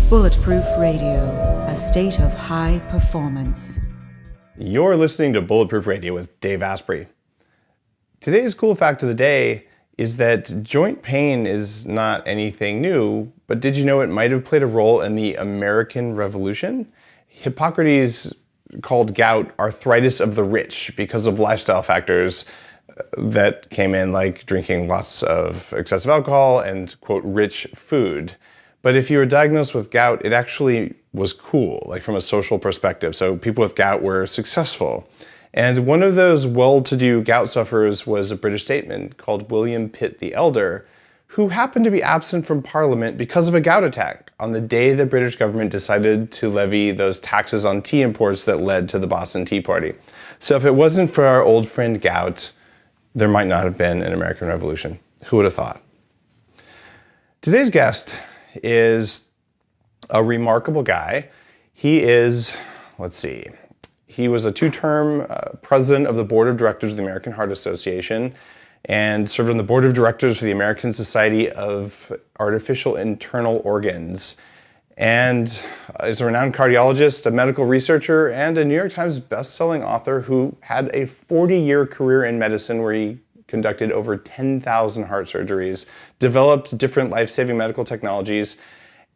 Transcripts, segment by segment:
Bulletproof Radio, a state of high performance. You're listening to Bulletproof Radio with Dave Asprey. Today's cool fact of the day is that joint pain is not anything new, but did you know it might have played a role in the American Revolution? Hippocrates called gout arthritis of the rich because of lifestyle factors that came in, like drinking lots of excessive alcohol and, quote, rich food. But if you were diagnosed with gout, it actually was cool, like from a social perspective. So people with gout were successful. And one of those well-to-do gout sufferers was a British statesman called William Pitt the Elder, who happened to be absent from Parliament because of a gout attack on the day the British government decided to levy those taxes on tea imports that led to the Boston Tea Party. So if it wasn't for our old friend gout, there might not have been an American Revolution. Who would have thought? Today's guest is a remarkable guy. He is, he was a two-term president of the board of directors of the American Heart Association and served on the board of directors for the American Society of Artificial Internal Organs, and is a renowned cardiologist, a medical researcher, and a New York Times best-selling author who had a 40-year career in medicine where he conducted over 10,000 heart surgeries, developed different life-saving medical technologies,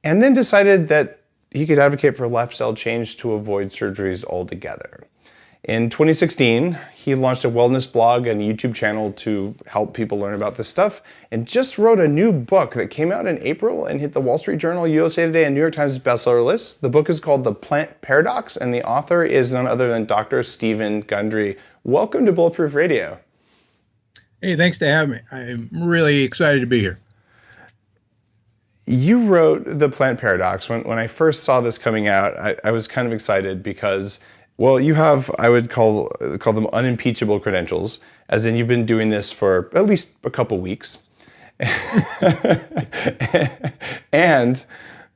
and then decided that he could advocate for lifestyle change to avoid surgeries altogether. In 2016, he launched a wellness blog and YouTube channel to help people learn about this stuff, and just wrote a new book that came out in April and hit the Wall Street Journal, USA Today, and New York Times bestseller lists. The book is called The Plant Paradox, and the author is none other than Dr. Stephen Gundry. Welcome to Bulletproof Radio. Hey, thanks to have me. I'm really excited to be here. You wrote The Plant Paradox. When I first saw this coming out, I was kind of excited because, well, you have, I would call them unimpeachable credentials, as in you've been doing this for at least a couple weeks. And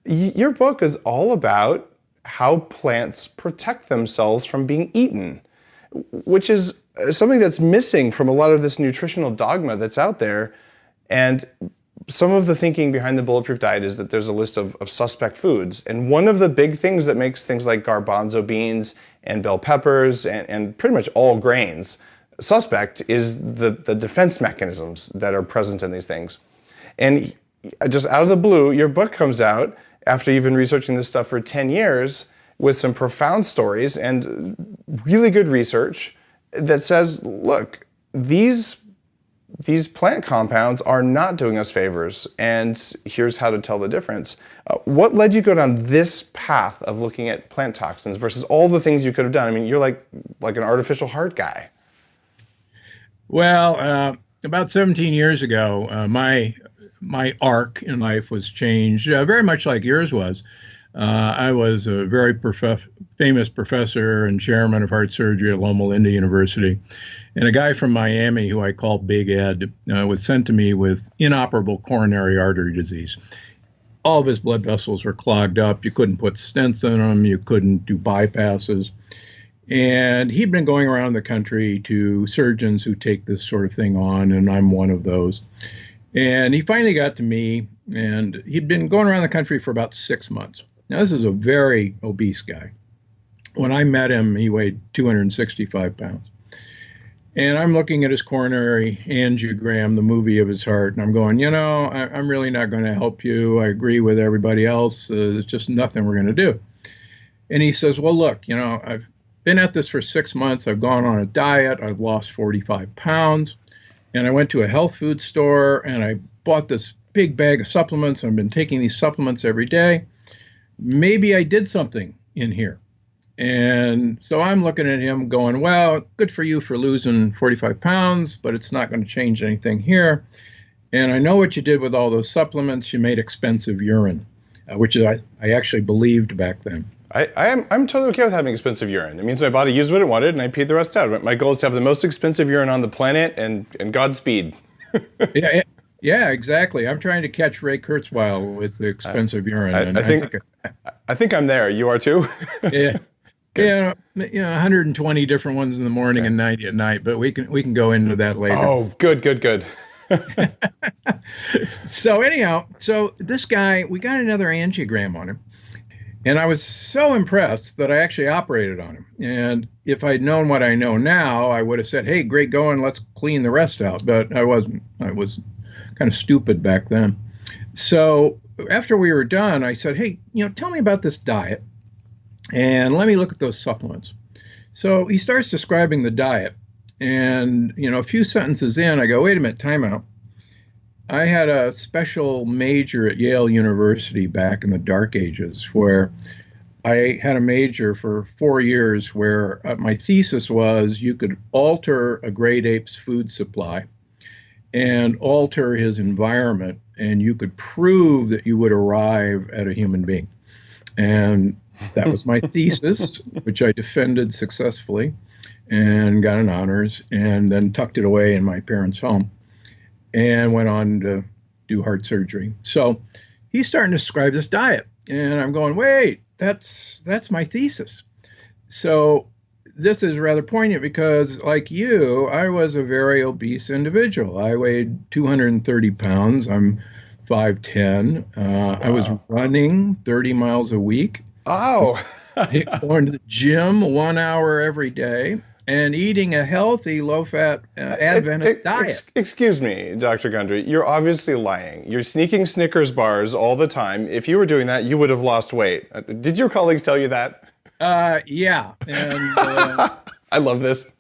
your book is all about how plants protect themselves from being eaten, which is something that's missing from a lot of this nutritional dogma that's out there. And some of the thinking behind the Bulletproof Diet is that there's a list of suspect foods. And one of the big things that makes things like garbanzo beans and bell peppers and pretty much all grains suspect is the defense mechanisms that are present in these things. And just out of the blue, your book comes out after you've been researching this stuff for 10 years with some profound stories and really good research that says, look, these plant compounds are not doing us favors, and here's how to tell the difference. What led you to go down this path of looking at plant toxins versus all the things you could have done? I mean, you're like an artificial heart guy. Well, about 17 years ago, my arc in life was changed, very much like yours was. I was a very famous professor and chairman of heart surgery at Loma Linda University. And a guy from Miami who I call Big Ed was sent to me with inoperable coronary artery disease. All of his blood vessels were clogged up. You couldn't put stents in them. You couldn't do bypasses. And he'd been going around the country to surgeons who take this sort of thing on, and I'm one of those. And he finally got to me, and he'd been going around the country for about 6 months. Now, this is a very obese guy. When I met him, he weighed 265 pounds. And I'm looking at his coronary angiogram, the movie of his heart, and I'm going, I'm really not going to help you. I agree with everybody else. There's just nothing we're going to do. And he says, well, look, I've been at this for 6 months. I've gone on a diet. I've lost 45 pounds. And I went to a health food store, and I bought this big bag of supplements. I've been taking these supplements every day. Maybe I did something in here. And so I'm looking at him going, well, good for you for losing 45 pounds, but it's not going to change anything here. And I know what you did with all those supplements. You made expensive urine, which I actually believed back then. I'm totally okay with having expensive urine. It means my body used what it wanted and I peed the rest out. My goal is to have the most expensive urine on the planet and Godspeed. Yeah, exactly. I'm trying to catch Ray Kurzweil with the expensive urine. I think I'm there. You are too? Yeah, 120 different ones in the morning Okay. and 90 at night, but we can go into that later. Oh, good, good, good. So anyhow, so this guy, we got another angiogram on him, and I was so impressed that I actually operated on him. And if I'd known what I know now, I would have said, "Hey, great going, let's clean the rest out." But I wasn't. I was kind of stupid back then. So after we were done, I said, "Hey, tell me about this diet, and let me look at those supplements." So he starts describing the diet, and a few sentences in, I go, "Wait a minute, time out. I had a special major at Yale University back in the dark ages where I had a major for 4 years where my thesis was you could alter a great ape's food supply and alter his environment, and you could prove that you would arrive at a human being." And that was my thesis, which I defended successfully and got an honors, and then tucked it away in my parents' home and went on to do heart surgery. So he's starting to describe this diet, and I'm going, wait, that's my thesis. So this is rather poignant because, like you, I was a very obese individual. I weighed 230 pounds. I'm 5'10". I was running 30 miles a week, Oh. going to the gym 1 hour every day, and eating a healthy, low-fat Adventist diet. Excuse me, Dr. Gundry, you're obviously lying. You're sneaking Snickers bars all the time. If you were doing that, you would have lost weight. Did your colleagues tell you that? Yeah, and I love this.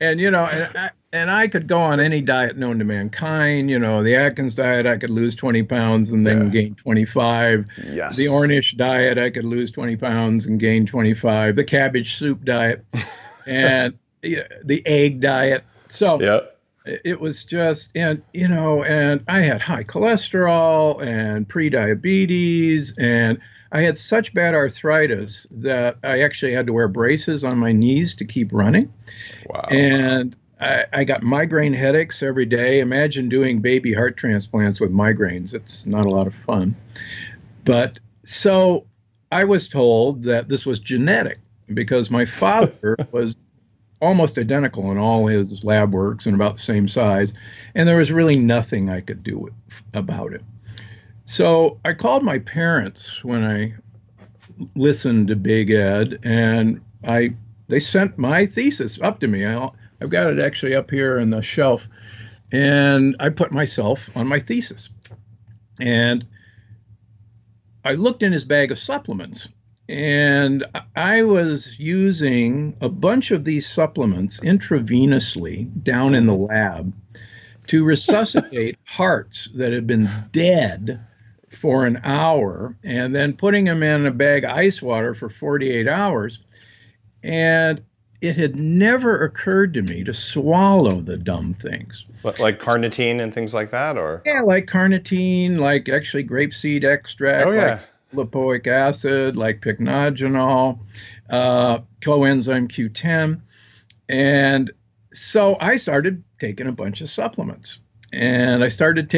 and I could go on any diet known to mankind. The Atkins diet, I could lose 20 pounds and then gain 25. Yes. The Ornish diet, I could lose 20 pounds and gain 25. The cabbage soup diet, and the egg diet. So it was just, and I had high cholesterol and pre-diabetes, and I had such bad arthritis that I actually had to wear braces on my knees to keep running. Wow. And I got migraine headaches every day. Imagine doing baby heart transplants with migraines. It's not a lot of fun. But so I was told that this was genetic because my father was almost identical in all his lab works and about the same size. And there was really nothing I could do about it. So I called my parents when I listened to Big Ed, and they sent my thesis up to me. I've got it actually up here on the shelf, and I put myself on my thesis. And I looked in his bag of supplements, and I was using a bunch of these supplements intravenously down in the lab to resuscitate hearts that had been dead for an hour, and then putting them in a bag of ice water for 48 hours. And it had never occurred to me to swallow the dumb things. Like carnitine and things like that, or? Yeah, like carnitine, like actually grapeseed extract, like lipoic acid, like pycnogenol, coenzyme Q10. And so I started taking a bunch of supplements. And I started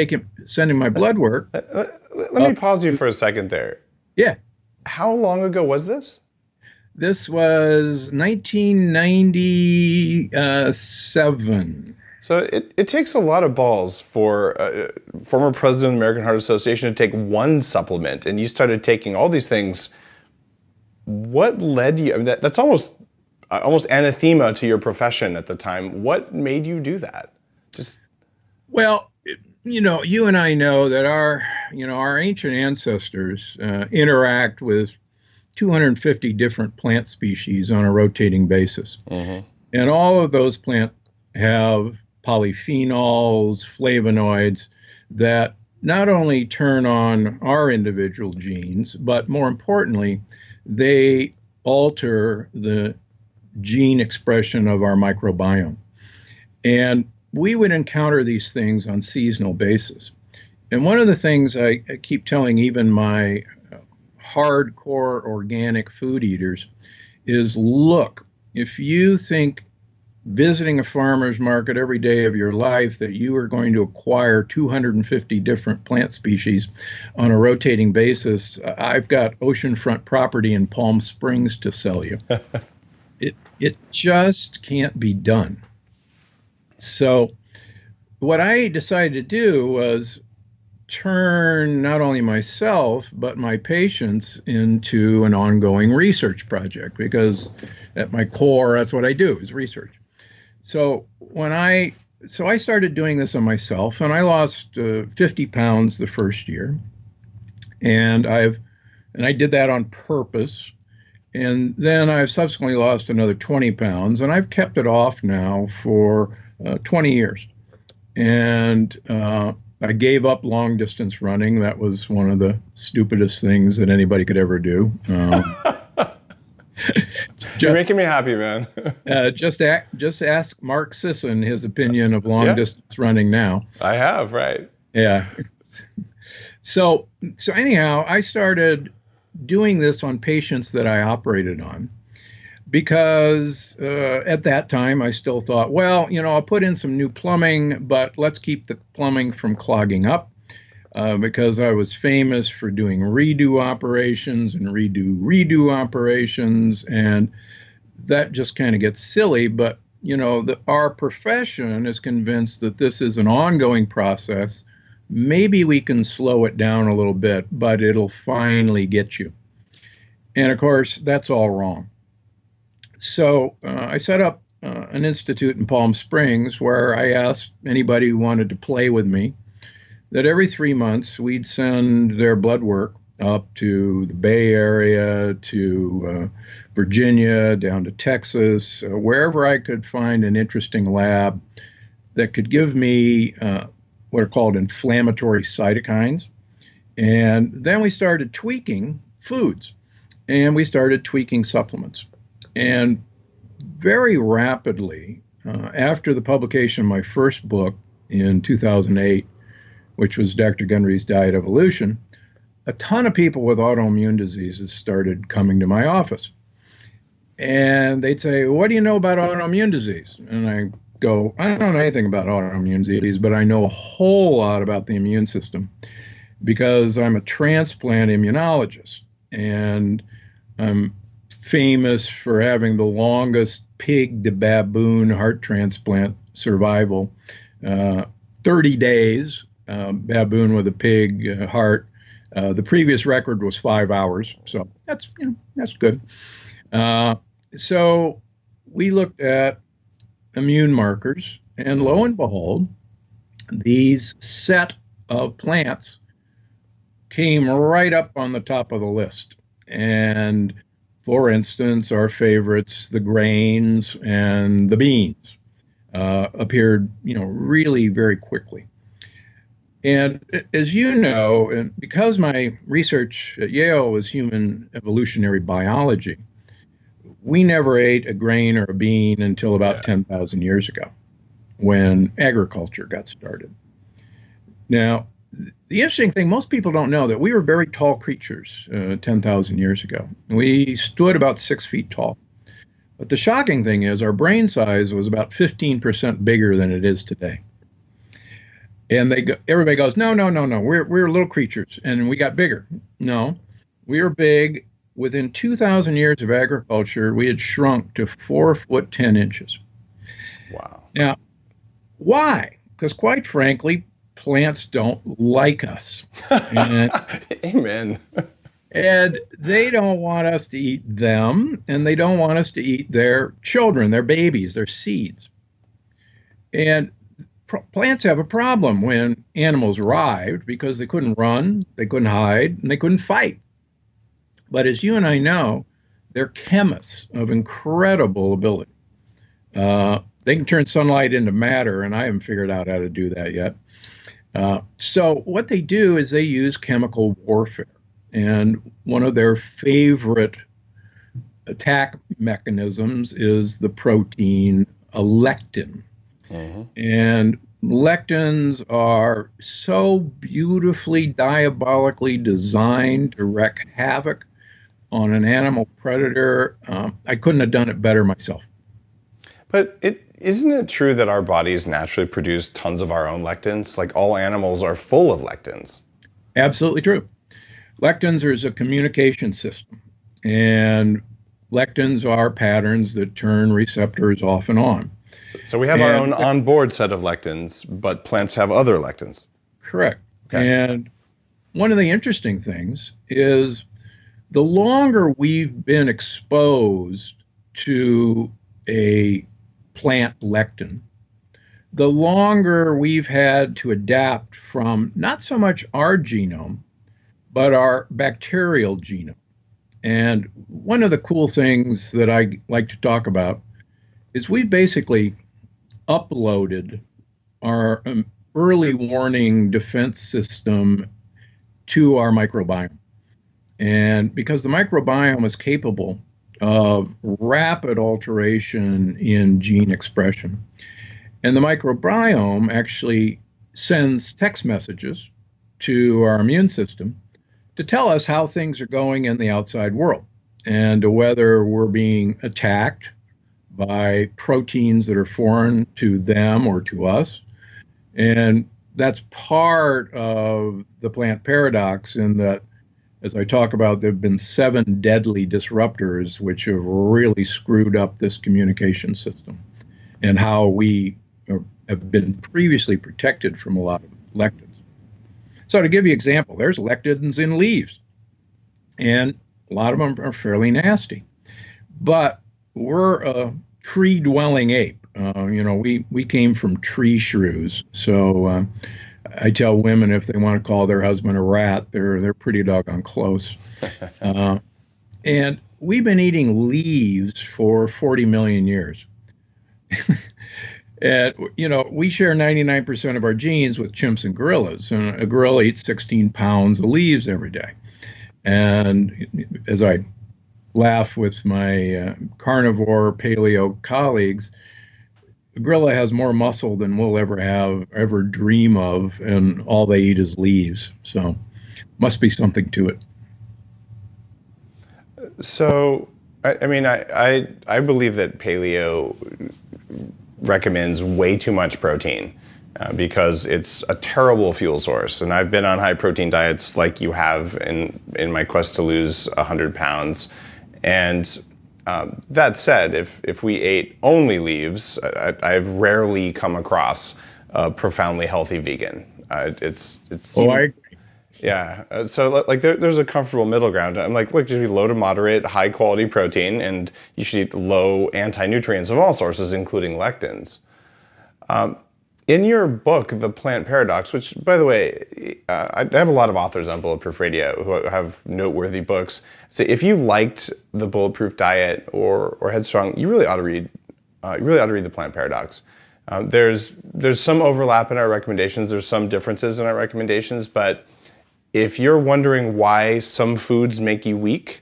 sending my blood work. Let me pause you for a second there. Yeah. How long ago was this? This was 1997. So it takes a lot of balls for former president of the American Heart Association to take one supplement, and you started taking all these things. What led you? I mean, that's almost anathema to your profession at the time. What made you do that? Well, you and I know that our ancient ancestors interact with 250 different plant species on a rotating basis. Mm-hmm. And all of those plants have polyphenols, flavonoids that not only turn on our individual genes, but more importantly, they alter the gene expression of our microbiome. And we would encounter these things on seasonal basis. And one of the things I keep telling even my hardcore organic food eaters is, look, if you think visiting a farmer's market every day of your life that you are going to acquire 250 different plant species on a rotating basis. I've got oceanfront property in Palm Springs to sell you. It just can't be done. So what I decided to do was turn not only myself, but my patients into an ongoing research project, because at my core, that's what I do, is research. So I started doing this on myself, and I lost 50 pounds the first year, and I did that on purpose. And then I've subsequently lost another 20 pounds, and I've kept it off now for 20 years. And I gave up long distance running. That was one of the stupidest things that anybody could ever do. You're making me happy, man. Just ask Mark Sisson his opinion of long distance running now. I have, right? Yeah. So anyhow, I started doing this on patients that I operated on, because at that time I still thought, well, I'll put in some new plumbing, but let's keep the plumbing from clogging up, because I was famous for doing redo operations and redo operations, and that just kind of gets silly. But our profession is convinced that this is an ongoing process. Maybe we can slow it down a little bit, but it'll finally get you. And of course, that's all wrong. So I set up an institute in Palm Springs where I asked anybody who wanted to play with me that every 3 months we'd send their blood work up to the Bay Area, to Virginia, down to Texas, wherever I could find an interesting lab that could give me what are called inflammatory cytokines. And then we started tweaking foods, and we started tweaking supplements. And very rapidly, after the publication of my first book in 2008, which was Dr. Gundry's Diet Evolution, a ton of people with autoimmune diseases started coming to my office. And they'd say, what do you know about autoimmune disease? And I go, I don't know anything about autoimmune disease, but I know a whole lot about the immune system, because I'm a transplant immunologist, and I'm famous for having the longest pig to baboon heart transplant survival, 30 days, baboon with a pig heart. The previous record was 5 hours, so that's good. So we looked at immune markers, and lo and behold, these set of plants came right up on the top of the list. And for instance, our favorites, the grains and the beans, appeared, really very quickly. And as you know, and because my research at Yale was human evolutionary biology, we never ate a grain or a bean until about 10,000 years ago, when agriculture got started. Now, the interesting thing, most people don't know that we were very tall creatures 10,000 years ago. We stood about 6 feet tall. But the shocking thing is our brain size was about 15% bigger than it is today. And everybody goes, no, we're little creatures, and we got bigger. No, we were big. Within 2,000 years of agriculture, we had shrunk to 4 foot 10 inches. Wow. Now, why? Because quite frankly, plants don't like us. And, Amen. and they don't want us to eat them, and they don't want us to eat their children, their babies, their seeds. And plants have a problem when animals arrived, because they couldn't run, they couldn't hide, and they couldn't fight. But as you and I know, they're chemists of incredible ability. They can turn sunlight into matter, and I haven't figured out how to do that yet. So what they do is they use chemical warfare. And one of their favorite attack mechanisms is the protein a lectin. Mm-hmm. And lectins are so beautifully, diabolically designed to wreak havoc on an animal predator. I couldn't have done it better myself. But Isn't it true that our bodies naturally produce tons of our own lectins? Like all animals are full of lectins. Absolutely true. Lectins is a communication system, and lectins are patterns that turn receptors off and on. So we have our own onboard set of lectins, but plants have other lectins. Correct. Okay. And one of the interesting things is the longer we've been exposed to a plant lectin, the longer we've had to adapt from not so much our genome, but our bacterial genome. And one of the cool things that I like to talk about is we basically uploaded our early warning defense system to our microbiome. And because the microbiome is capable of rapid alteration in gene expression, and the microbiome actually sends text messages to our immune system to tell us how things are going in the outside world and whether we're being attacked by proteins that are foreign to them or to us. And that's part of the plant paradox, in that, as I talk about, there have been 7 deadly disruptors which have really screwed up this communication system, and how we have been previously protected from a lot of lectins. So to give you an example, there's lectins in leaves, and a lot of them are fairly nasty. But we're a tree-dwelling ape. We came from tree shrews. So I tell women, if they want to call their husband a rat, they're pretty doggone close. And we've been eating leaves for 40 million years. And, we share 99% of our genes with chimps and gorillas. And a gorilla eats 16 pounds of leaves every day. And as I laugh with my carnivore paleo colleagues, the gorilla has more muscle than we'll ever dream of, and all they eat is leaves. So must be something to it. So, I believe that paleo recommends way too much protein because it's a terrible fuel source. And I've been on high protein diets like you have in my quest to lose 100 pounds. And that said, if we ate only leaves, I've rarely come across a profoundly healthy vegan. I agree. Yeah. So there's a comfortable middle ground. I'm like, look, you should be low to moderate, high quality protein, and you should eat low anti-nutrients of all sources, including lectins. In your book, The Plant Paradox, which, by the way, I have a lot of authors on Bulletproof Radio who have noteworthy books. So if you liked the Bulletproof Diet or Headstrong, you really ought to read. The Plant Paradox. There's some overlap in our recommendations. There's some differences in our recommendations, but if you're wondering why some foods make you weak,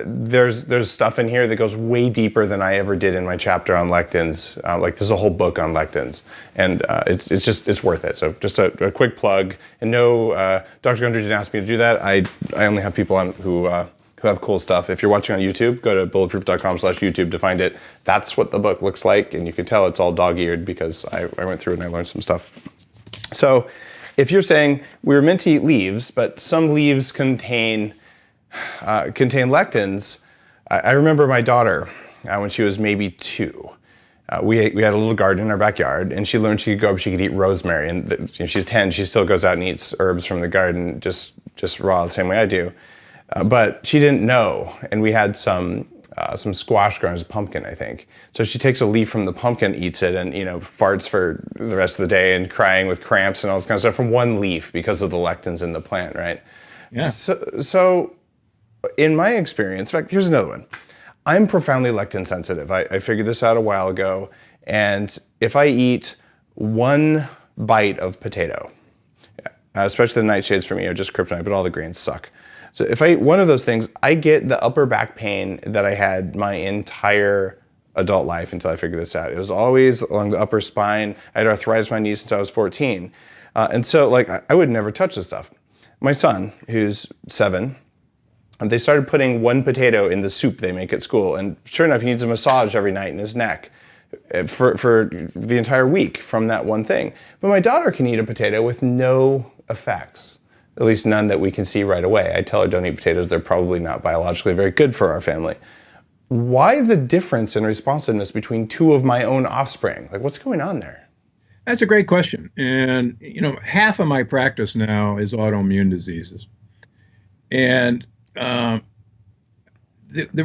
there's stuff in here that goes way deeper than I ever did in my chapter on lectins. There's a whole book on lectins, and it's worth it. So just a quick plug. And no, Dr. Gundry didn't ask me to do that. I only have people on who have cool stuff. If you're watching on YouTube, go to bulletproof.com/YouTube to find it. That's what the book looks like, and you can tell it's all dog-eared because I went through it and I learned some stuff. So if you're saying we're meant to eat leaves, but some leaves contain lectins, I remember my daughter when she was maybe 2. We had a little garden in our backyard, and she learned she could eat rosemary. And she's 10, she still goes out and eats herbs from the garden just raw, the same way I do. But she didn't know, and we had some squash growing as a pumpkin, I think. So she takes a leaf from the pumpkin, eats it, and farts for the rest of the day and crying with cramps and all this kind of stuff from one leaf because of the lectins in the plant, right? Yeah. So in my experience, in fact, here's another one. I'm profoundly lectin sensitive. I figured this out a while ago, and if I eat one bite of potato, especially the nightshades for me are just kryptonite, but all the grains suck. So if I eat one of those things, I get the upper back pain that I had my entire adult life until I figured this out. It was always along the upper spine. I had arthritis in my knees since I was 14. And so I would never touch this stuff. My son, who's 7, and they started putting one potato in the soup they make at school. And sure enough, he needs a massage every night in his neck for the entire week from that one thing. But my daughter can eat a potato with no effects, at least none that we can see right away. I tell her don't eat potatoes. They're probably not biologically very good for our family. Why the difference in responsiveness between two of my own offspring? Like, what's going on there? That's a great question. And, half of my practice now is autoimmune diseases. And the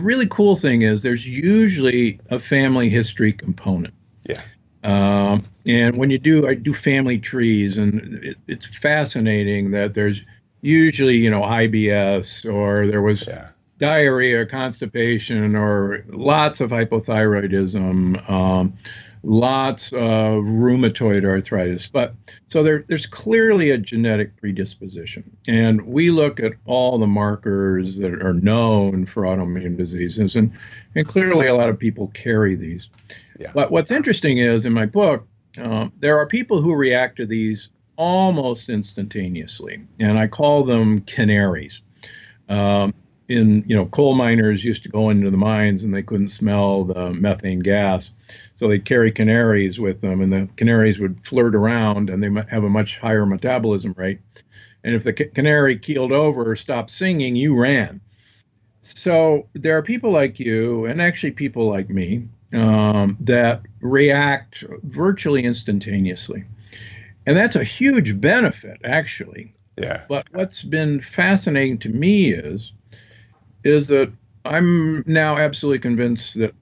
really cool thing is there's usually a family history component. Yeah. And when I do family trees, and it's fascinating that there's usually, IBS, or there was diarrhea, constipation, or lots of hypothyroidism, lots of rheumatoid arthritis. But so there's clearly a genetic predisposition. And we look at all the markers that are known for autoimmune diseases, and clearly a lot of people carry these. Yeah. But what's interesting is in my book, there are people who react to these almost instantaneously, and I call them canaries. Coal miners used to go into the mines and they couldn't smell the methane gas. So they'd carry canaries with them, and the canaries would flirt around, and they might have a much higher metabolism rate. And if the canary keeled over or stopped singing, you ran. So there are people like you, and actually people like me, that react virtually instantaneously. And that's a huge benefit, actually. Yeah. But what's been fascinating to me is that I'm now absolutely convinced that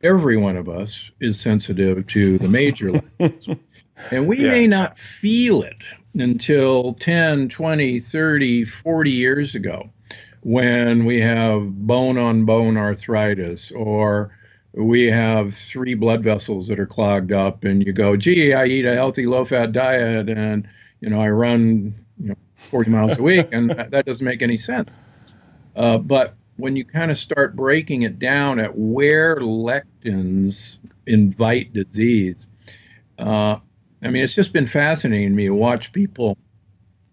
every one of us is sensitive to the major lectins. And we may not feel it until 10, 20, 30, 40 years ago, when we have bone-on-bone arthritis, or we have 3 blood vessels that are clogged up, and you go, gee, I eat a healthy low-fat diet, and I run 40 miles a week, and that doesn't make any sense. But when you kind of start breaking it down at where lectins invite disease, it's just been fascinating to me to watch people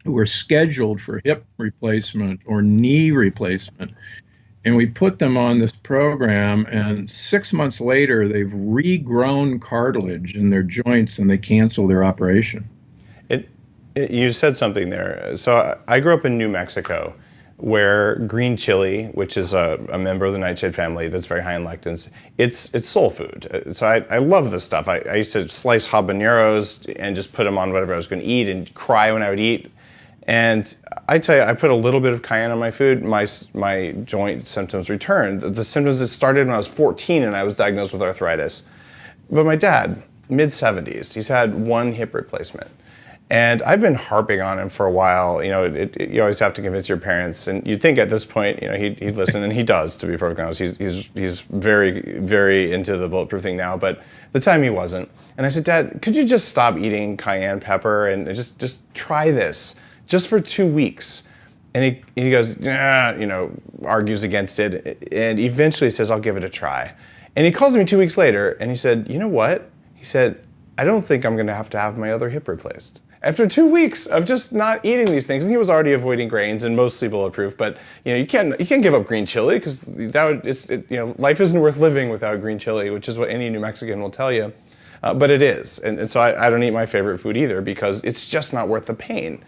who are scheduled for hip replacement or knee replacement, and we put them on this program, and 6 months later, they've regrown cartilage in their joints, and they cancel their operation. You said something there. So I grew up in New Mexico, where green chili, which is a member of the nightshade family that's very high in lectins, it's soul food. So I love this stuff. I used to slice habaneros and just put them on whatever I was going to eat and cry when I would eat. And I tell you, I put a little bit of cayenne on my food, my joint symptoms returned. The symptoms that started when I was 14 and I was diagnosed with arthritis. But my dad, mid-70s, he's had 1 hip replacement. And I've been harping on him for a while. You always have to convince your parents, and you'd think at this point, he'd listen, and he does. To be perfectly honest, he's very, very into the bulletproof thing now. But at the time he wasn't. And I said, Dad, could you just stop eating cayenne pepper and just try this just for 2 weeks? And he goes, argues against it, and eventually says, I'll give it a try. And he calls me 2 weeks later, and he said, you know what? He said, I don't think I'm going to have my other hip replaced. After 2 weeks of just not eating these things, and he was already avoiding grains and mostly bulletproof, but you can't give up green chili, because life isn't worth living without green chili, which is what any New Mexican will tell you. But it is, and so I don't eat my favorite food either, because it's just not worth the pain.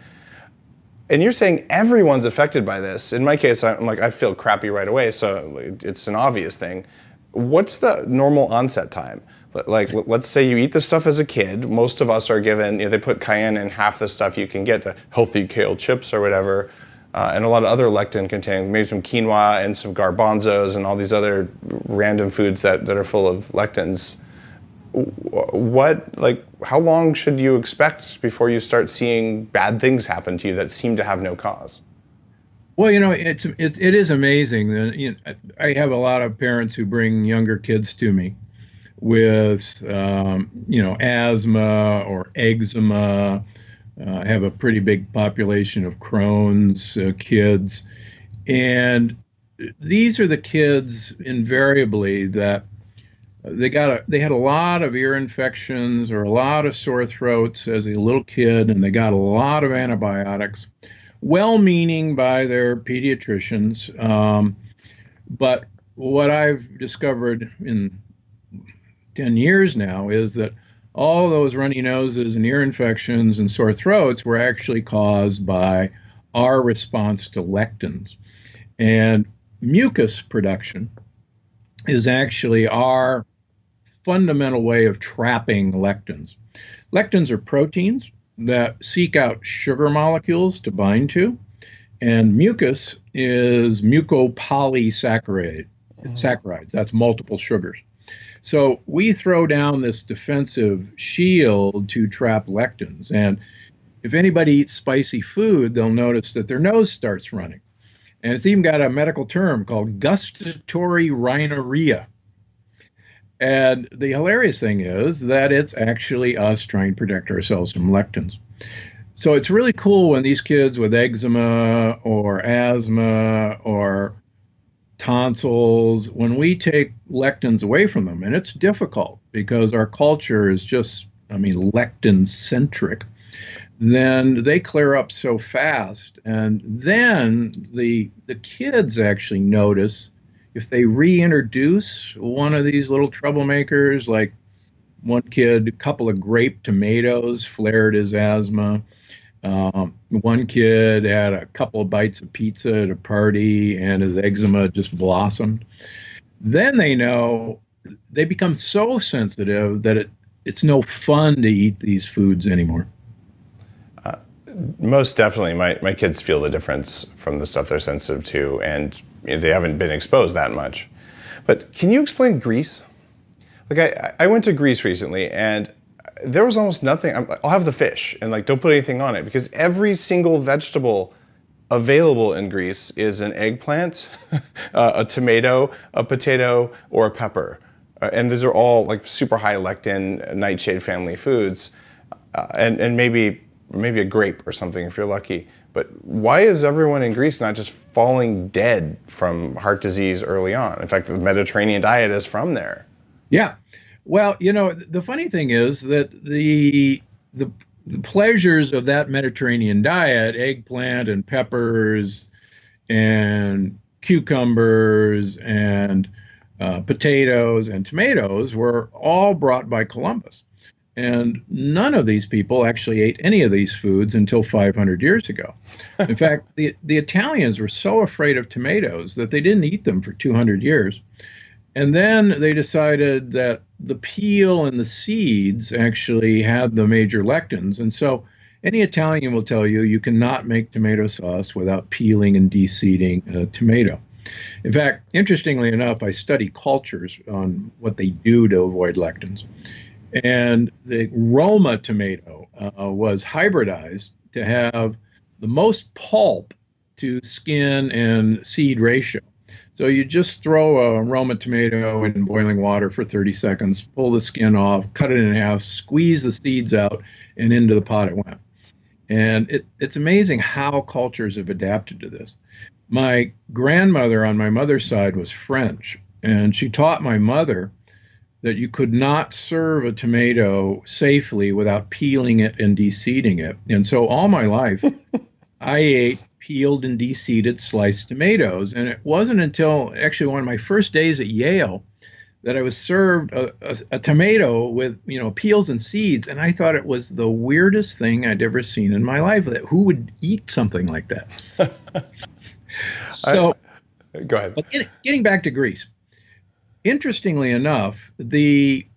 And you're saying everyone's affected by this. In my case, I feel crappy right away, so it's an obvious thing. What's the normal onset time? Like, let's say you eat this stuff as a kid. Most of us are given, they put cayenne in half the stuff you can get, the healthy kale chips or whatever, and a lot of other lectin containing, maybe some quinoa and some garbanzos and all these other random foods that are full of lectins. How long should you expect before you start seeing bad things happen to you that seem to have no cause? Well, it is amazing that I have a lot of parents who bring younger kids to me with asthma or eczema. I have a pretty big population of Crohn's kids, and these are the kids invariably that they had a lot of ear infections or a lot of sore throats as a little kid, and they got a lot of antibiotics, well-meaning by their pediatricians. But what I've discovered in 10 years now is that all those runny noses and ear infections and sore throats were actually caused by our response to lectins. And mucus production is actually our fundamental way of trapping lectins. Lectins are proteins that seek out sugar molecules to bind to, and mucus is mucopolysaccharides. That's multiple sugars. So we throw down this defensive shield to trap lectins. And if anybody eats spicy food, they'll notice that their nose starts running. And it's even got a medical term called gustatory rhinorrhea. And the hilarious thing is that it's actually us trying to protect ourselves from lectins. So it's really cool when these kids with eczema or asthma or tonsils, when we take lectins away from them, and it's difficult because our culture is just, lectin centric, then they clear up so fast. And then the kids actually notice if they reintroduce one of these little troublemakers, like one kid, a couple of grape tomatoes flared his asthma. One kid had a couple of bites of pizza at a party and his eczema just blossomed. Then they know, they become so sensitive that it's no fun to eat these foods anymore. Most definitely. My kids feel the difference from the stuff they're sensitive to, and they haven't been exposed that much. But can you explain Greece? Like I went to Greece recently, and there was almost nothing. I'll have the fish and don't put anything on it, because every single vegetable available in Greece is an eggplant, a tomato, a potato, or a pepper. And those are all super high lectin nightshade family foods, and maybe a grape or something if you're lucky. But why is everyone in Greece not just falling dead from heart disease early on? In fact, the Mediterranean diet is from there. Yeah. Well, the funny thing is that the pleasures of that Mediterranean diet, eggplant and peppers and cucumbers and potatoes and tomatoes, were all brought by Columbus. And none of these people actually ate any of these foods until 500 years ago. In fact, the Italians were so afraid of tomatoes that they didn't eat them for 200 years. And then they decided that the peel and the seeds actually had the major lectins. And so any Italian will tell you cannot make tomato sauce without peeling and de-seeding a tomato. In fact, interestingly enough, I study cultures on what they do to avoid lectins. And the Roma tomato was hybridized to have the most pulp to skin and seed ratio. So you just throw a Roma tomato in boiling water for 30 seconds, pull the skin off, cut it in half, squeeze the seeds out, and into the pot it went. And it's amazing how cultures have adapted to this. My grandmother on my mother's side was French, and she taught my mother that you could not serve a tomato safely without peeling it and de-seeding it. And so all my life, I ate peeled and de-seeded sliced tomatoes. And it wasn't until actually one of my first days at Yale that I was served a tomato with, peels and seeds. And I thought it was the weirdest thing I'd ever seen in my life. That who would eat something like that? So, go ahead. But getting back to Greece. Interestingly enough, the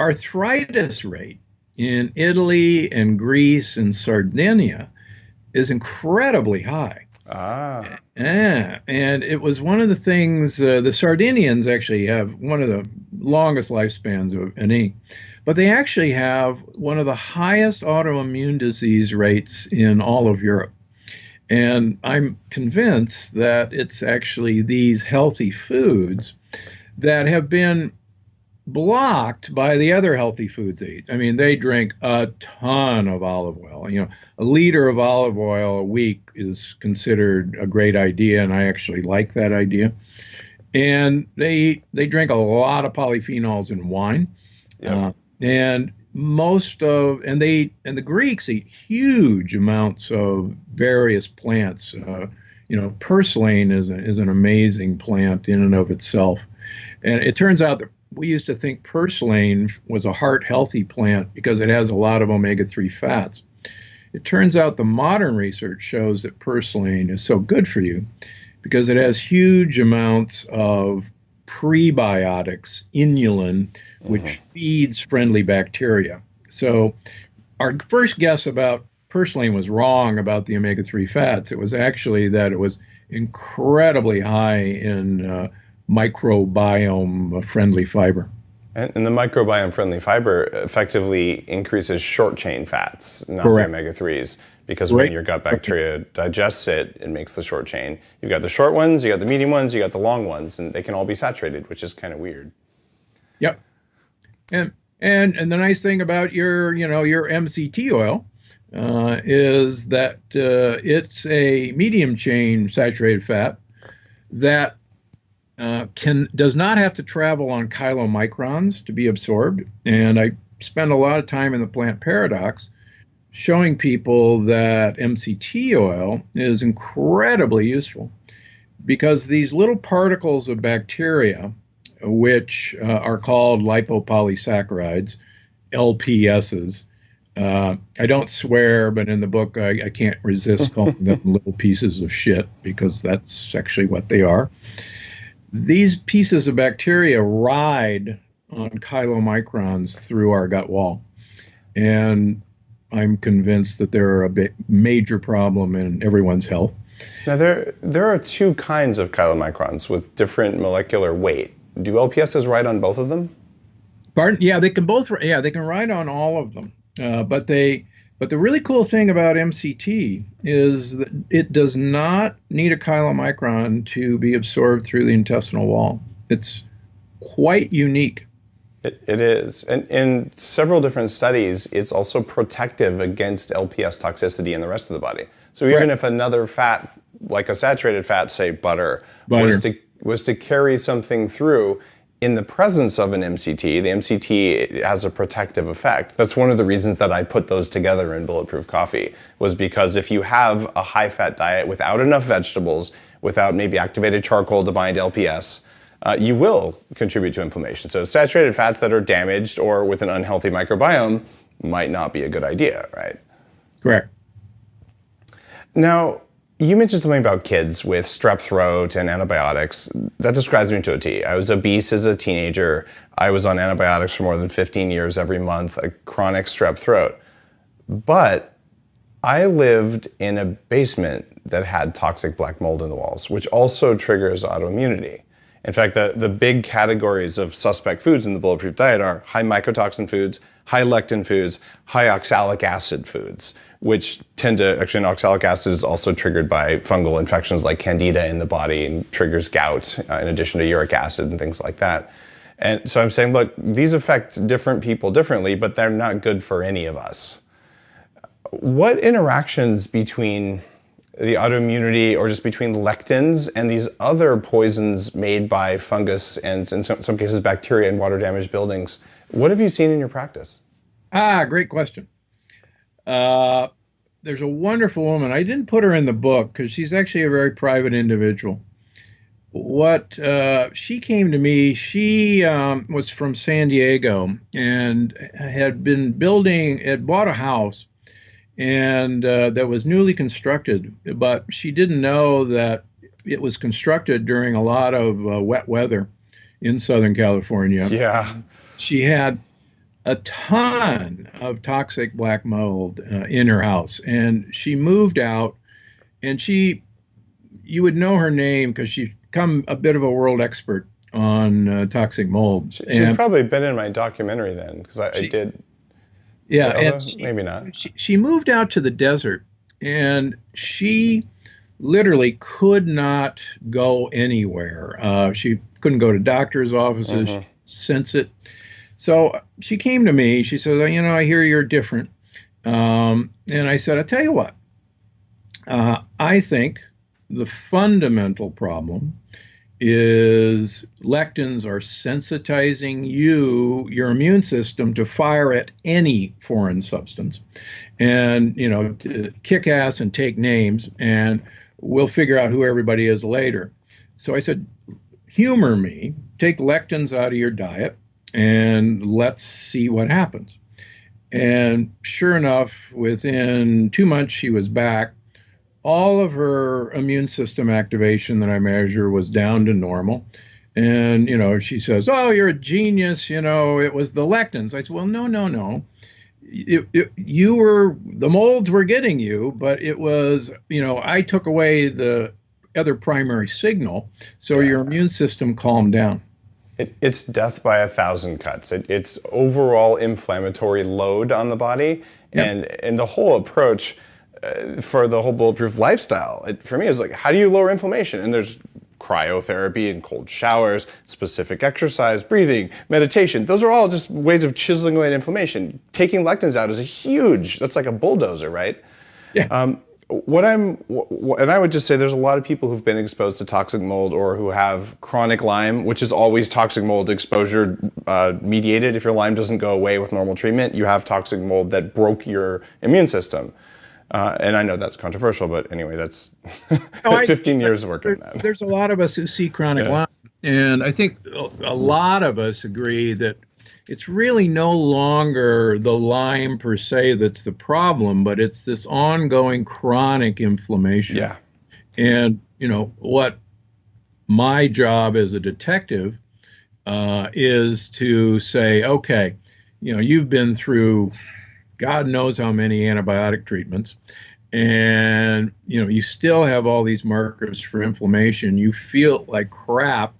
arthritis rate in Italy and Greece and Sardinia is incredibly high. And it was one of the things, the Sardinians actually have one of the longest lifespans of any, but they actually have one of the highest autoimmune disease rates in all of Europe. And I'm convinced that it's actually these healthy foods that have been blocked by the other healthy foods they eat. I mean, they drink a ton of olive oil. A liter of olive oil a week is considered a great idea, and I actually like that idea. And they drink a lot of polyphenols in wine. Yep. And the Greeks eat huge amounts of various plants. Purslane is an amazing plant in and of itself. And it turns out that we used to think purslane was a heart-healthy plant because it has a lot of omega-3 fats. It turns out the modern research shows that purslane is so good for you because it has huge amounts of prebiotics, inulin, which feeds friendly bacteria. So our first guess about purslane was wrong about the omega-3 fats. It was actually that it was incredibly high in microbiome-friendly fiber. And the microbiome-friendly fiber effectively increases short-chain fats, not Correct. the omega-3s, because when your gut bacteria digests it, it makes the short chain. You've got the short ones, you got the medium ones, you got the long ones, and they can all be saturated, which is kind of weird. Yep. And the nice thing about your MCT oil is that it's a medium chain saturated fat that does not have to travel on kilomicrons to be absorbed. And I spend a lot of time in the plant paradox showing people that MCT oil is incredibly useful because these little particles of bacteria, which are called lipopolysaccharides, LPSs. I don't swear, but in the book, I can't resist calling them little pieces of shit because that's actually what they are. These pieces of bacteria ride on kilomicrons through our gut wall. And I'm convinced that they're a major problem in everyone's health. Now, there are two kinds of chylomicrons with different molecular weight. Do LPSs ride on both of them? Pardon? Yeah, they can both. Yeah, they can ride on all of them. But the really cool thing about MCT is that it does not need a chylomicron to be absorbed through the intestinal wall. It's quite unique. It is. And in several different studies, it's also protective against LPS toxicity in the rest of the body. So even if another fat, like a saturated fat, say butter. Was to carry something through in the presence of an MCT, the MCT has a protective effect. That's one of the reasons that I put those together in Bulletproof Coffee, was because if you have a high-fat diet without enough vegetables, without maybe activated charcoal to bind LPS, you will contribute to inflammation. So saturated fats that are damaged or with an unhealthy microbiome might not be a good idea, right? Correct. Now, you mentioned something about kids with strep throat and antibiotics. That describes me to a T. I was obese as a teenager. I was on antibiotics for more than 15 years every month, a chronic strep throat. But I lived in a basement that had toxic black mold in the walls, which also triggers autoimmunity. In fact, the big categories of suspect foods in the Bulletproof diet are high mycotoxin foods, high lectin foods, high oxalic acid foods, which tend to, actually oxalic acid is also triggered by fungal infections like candida in the body and triggers gout in addition to uric acid and things like that. And so I'm saying, look, these affect different people differently, but they're not good for any of us. What interactions between the autoimmunity or just between lectins and these other poisons made by fungus and in some cases bacteria in water damaged buildings, what have you seen in your practice? Great question. There's a wonderful woman. I didn't put her in the book because she's actually a very private individual. She came to me, she was from San Diego and had bought a house and that was newly constructed, but she didn't know that it was constructed during a lot of wet weather in Southern California. Yeah. She had a ton of toxic black mold in her house, and she moved out, and you would know her name because she's become a bit of a world expert on toxic mold. She's probably been in my documentary then, because I did. Yeah, and maybe not. She moved out to the desert, and she literally could not go anywhere. She couldn't go to doctor's offices, she sense it. So she came to me, she said, I hear you're different. And I said, I'll tell you what, I think the fundamental problem is lectins are sensitizing your immune system to fire at any foreign substance and, to kick ass and take names, and we'll figure out who everybody is later. So I said, humor me, take lectins out of your diet, and let's see what happens. And sure enough, within 2 months, she was back. All of her immune system activation that I measure was down to normal. And, she says, "Oh, you're a genius. It was the lectins." I said, "Well, no, no, no. The molds were getting you, but it was, I took away the other primary signal. So your immune system calmed down." It's death by 1,000 cuts. It's overall inflammatory load on the body. Yep. And the whole approach for the whole bulletproof lifestyle, for me, is like, how do you lower inflammation? And there's cryotherapy and cold showers, specific exercise, breathing, meditation. Those are all just ways of chiseling away at inflammation. Taking lectins out is that's like a bulldozer, right? Yeah. And I would just say there's a lot of people who've been exposed to toxic mold or who have chronic Lyme, which is always toxic mold exposure mediated. If your Lyme doesn't go away with normal treatment, you have toxic mold that broke your immune system. And I know that's controversial, but anyway, that's 15 years of work on that. There's a lot of us who see chronic Lyme, and I think a lot of us agree that it's really no longer the Lyme per se that's the problem, but it's this ongoing chronic inflammation. Yeah. And, what my job as a detective is to say, okay, you've been through God knows how many antibiotic treatments, and you still have all these markers for inflammation. You feel like crap,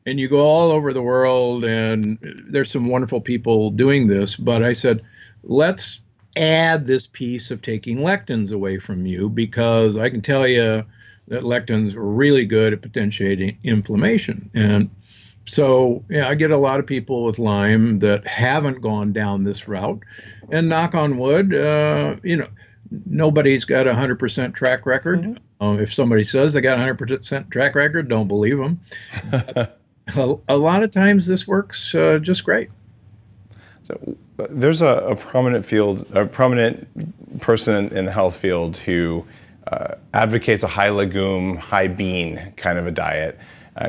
and you go all over the world, and there's some wonderful people doing this. But I said, let's add this piece of taking lectins away from you, because I can tell you that lectins are really good at potentiating inflammation. And so, I get a lot of people with Lyme that haven't gone down this route, and knock on wood, nobody's got a 100% track record. Mm-hmm. If somebody says they got a 100% track record, don't believe them. A lot of times this works just great. So there's a prominent person in the health field who advocates a high legume, high bean kind of a diet.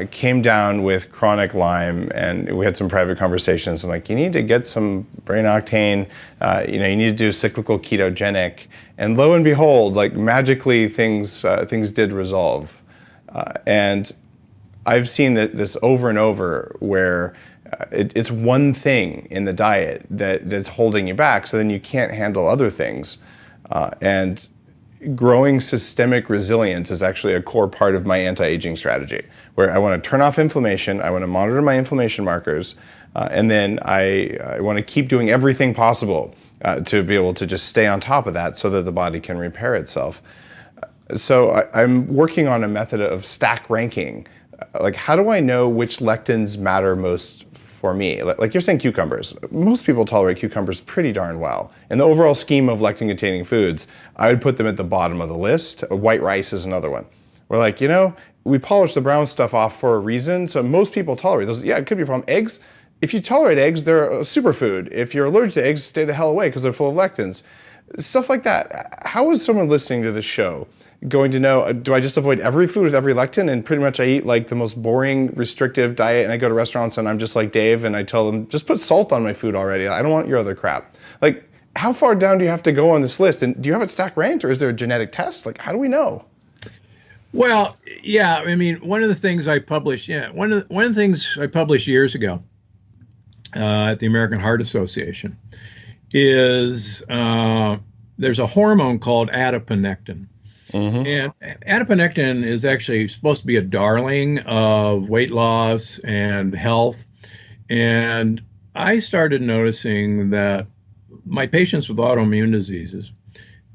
Came down with chronic Lyme, and we had some private conversations. I'm like, you need to get some brain octane, you need to do cyclical ketogenic, and lo and behold, like magically things did resolve. And I've seen this over and over where it's one thing in the diet that's holding you back, so then you can't handle other things. And growing systemic resilience is actually a core part of my anti-aging strategy, where I want to turn off inflammation, I want to monitor my inflammation markers, and then I want to keep doing everything possible to be able to just stay on top of that so that the body can repair itself. So I'm working on a method of stack ranking. Like, how do I know which lectins matter most for me? Like you're saying cucumbers. Most people tolerate cucumbers pretty darn well. In the overall scheme of lectin-containing foods, I would put them at the bottom of the list. White rice is another one. We're like, we polish the brown stuff off for a reason, so most people tolerate those. Yeah, it could be a problem. Eggs, if you tolerate eggs, they're a superfood. If you're allergic to eggs, stay the hell away because they're full of lectins. Stuff like that. How is someone listening to this show going to know, do I just avoid every food with every lectin, and pretty much I eat like the most boring, restrictive diet, and I go to restaurants and I'm just like Dave and I tell them, just put salt on my food already. I don't want your other crap. Like, how far down do you have to go on this list? And do you have it stack ranked, or is there a genetic test? Like, how do we know? Well, yeah, I mean, one of the things I published years ago at the American Heart Association is there's a hormone called adiponectin. Mm-hmm. And adiponectin is actually supposed to be a darling of weight loss and health. And I started noticing that my patients with autoimmune diseases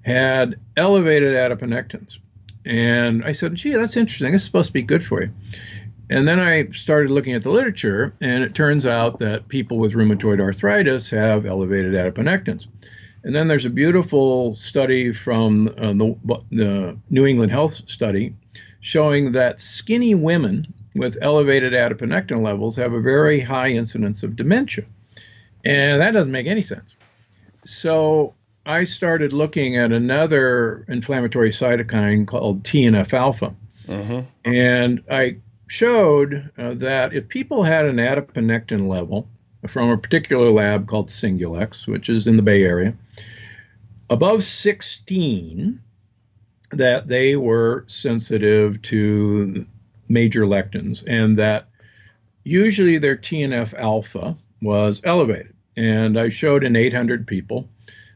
had elevated adiponectins. And I said, gee, that's interesting. This is supposed to be good for you. And then I started looking at the literature, and it turns out that people with rheumatoid arthritis have elevated adiponectins. And then there's a beautiful study from the New England Health Study showing that skinny women with elevated adiponectin levels have a very high incidence of dementia. And that doesn't make any sense. So I started looking at another inflammatory cytokine called TNF-alpha. Mm-hmm. And I showed that if people had an adiponectin level from a particular lab called Singulex, which is in the Bay Area, above 16, that they were sensitive to major lectins, and that usually their TNF alpha was elevated. And I showed in 800 people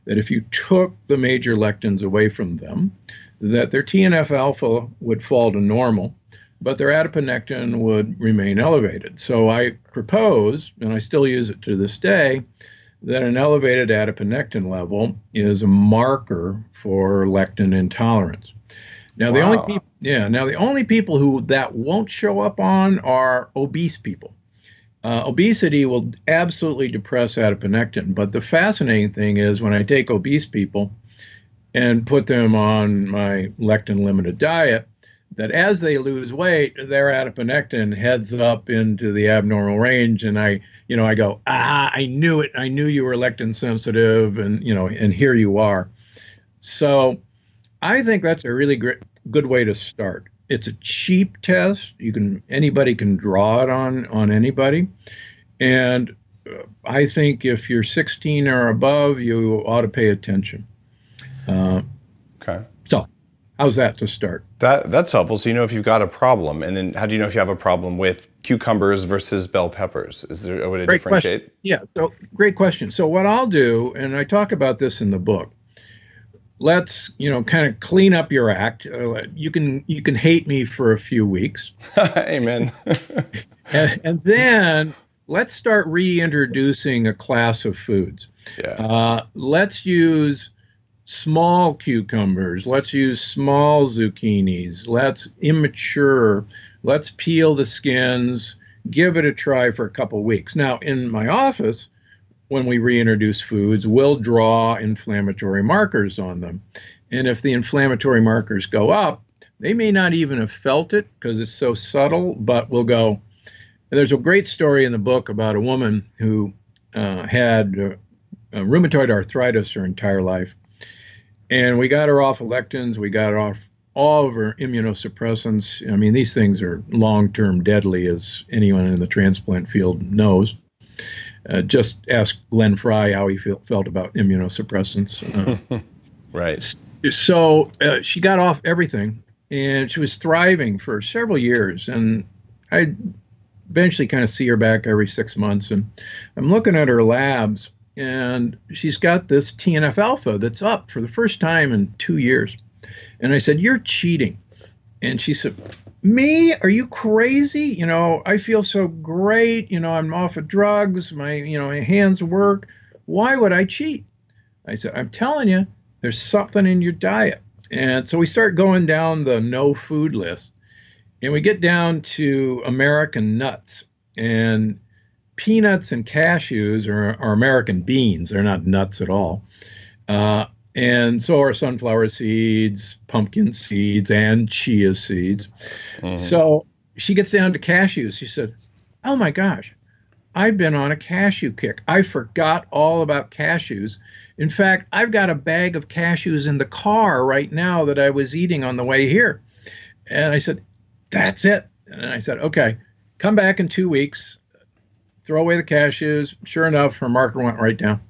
that if you took the major lectins away from them, that their TNF alpha would fall to normal, but their adiponectin would remain elevated. So I proposed, and I still use it to this day, that an elevated adiponectin level is a marker for lectin intolerance. Now, Wow. the only people who that won't show up on are obese people. Obesity will absolutely depress adiponectin, but the fascinating thing is when I take obese people and put them on my lectin-limited diet, that as they lose weight, their adiponectin heads up into the abnormal range, and I go, I knew it. I knew you were lectin sensitive, and here you are. So I think that's a really good way to start. It's a cheap test. Anybody can draw it on anybody. And I think if you're 16 or above, you ought to pay attention. Okay. So how's that to start? That's helpful. So you know if you've got a problem, and then how do you know if you have a problem with cucumbers versus bell peppers? Is there a way to Great differentiate? question. Yeah, so great question. So what I'll do, and I talk about this in the book, let's kind of clean up your act. You can hate me for a few weeks. Amen. and then let's start reintroducing a class of foods. Yeah. Let's use small cucumbers. Let's use small zucchinis. Let's peel the skins, give it a try for a couple of weeks. Now, in my office, when we reintroduce foods, we'll draw inflammatory markers on them. And if the inflammatory markers go up, they may not even have felt it because it's so subtle, but we'll go. There's a great story in the book about a woman who had rheumatoid arthritis her entire life. And we got her off of lectins. We got her off all of her immunosuppressants. I mean, these things are long-term deadly, as anyone in the transplant field knows. Just ask Glenn Fry how he felt about immunosuppressants. Right. So she got off everything, and she was thriving for several years. And I eventually kind of see her back every 6 months. And I'm looking at her labs, and she's got this TNF alpha that's up for the first time in 2 years. And I said, "You're cheating." And she said, "Me? Are you crazy? I feel so great. I'm off of drugs. My hands work. Why would I cheat?" I said, "I'm telling you, there's something in your diet." And so we start going down the no food list, and we get down to American nuts. And peanuts and cashews are American beans. They're not nuts at all. And so are sunflower seeds, pumpkin seeds, and chia seeds. Mm-hmm. So she gets down to cashews. She said, "Oh my gosh, I've been on a cashew kick. I forgot all about cashews. In fact, I've got a bag of cashews in the car right now that I was eating on the way here." And I said, "That's it." And I said, "Okay, come back in 2 weeks, throw away the cashews." Sure enough, her marker went right down.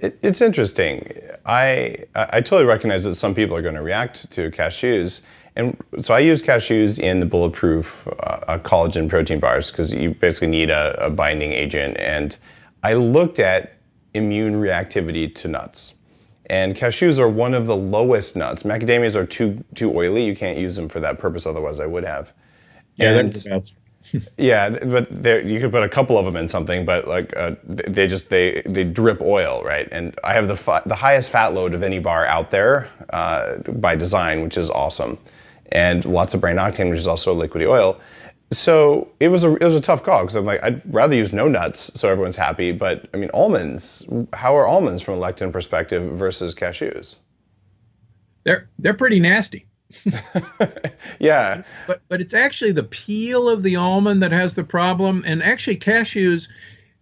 It's interesting. I totally recognize that some people are going to react to cashews. And so I use cashews in the Bulletproof collagen protein bars because you basically need a binding agent. And I looked at immune reactivity to nuts. And cashews are one of the lowest nuts. Macadamias are too oily. You can't use them for that purpose. Otherwise, I would have. Yeah, that's the best. Yeah, but you could put a couple of them in something, but like they drip oil, right? And I have the highest fat load of any bar out there by design, which is awesome, and lots of brain octane, which is also a liquidy oil. So it was a tough call because I'm like, I'd rather use no nuts so everyone's happy. But I mean, almonds. How are almonds from a lectin perspective versus cashews? They're pretty nasty. Yeah, but it's actually the peel of the almond that has the problem. And actually cashews,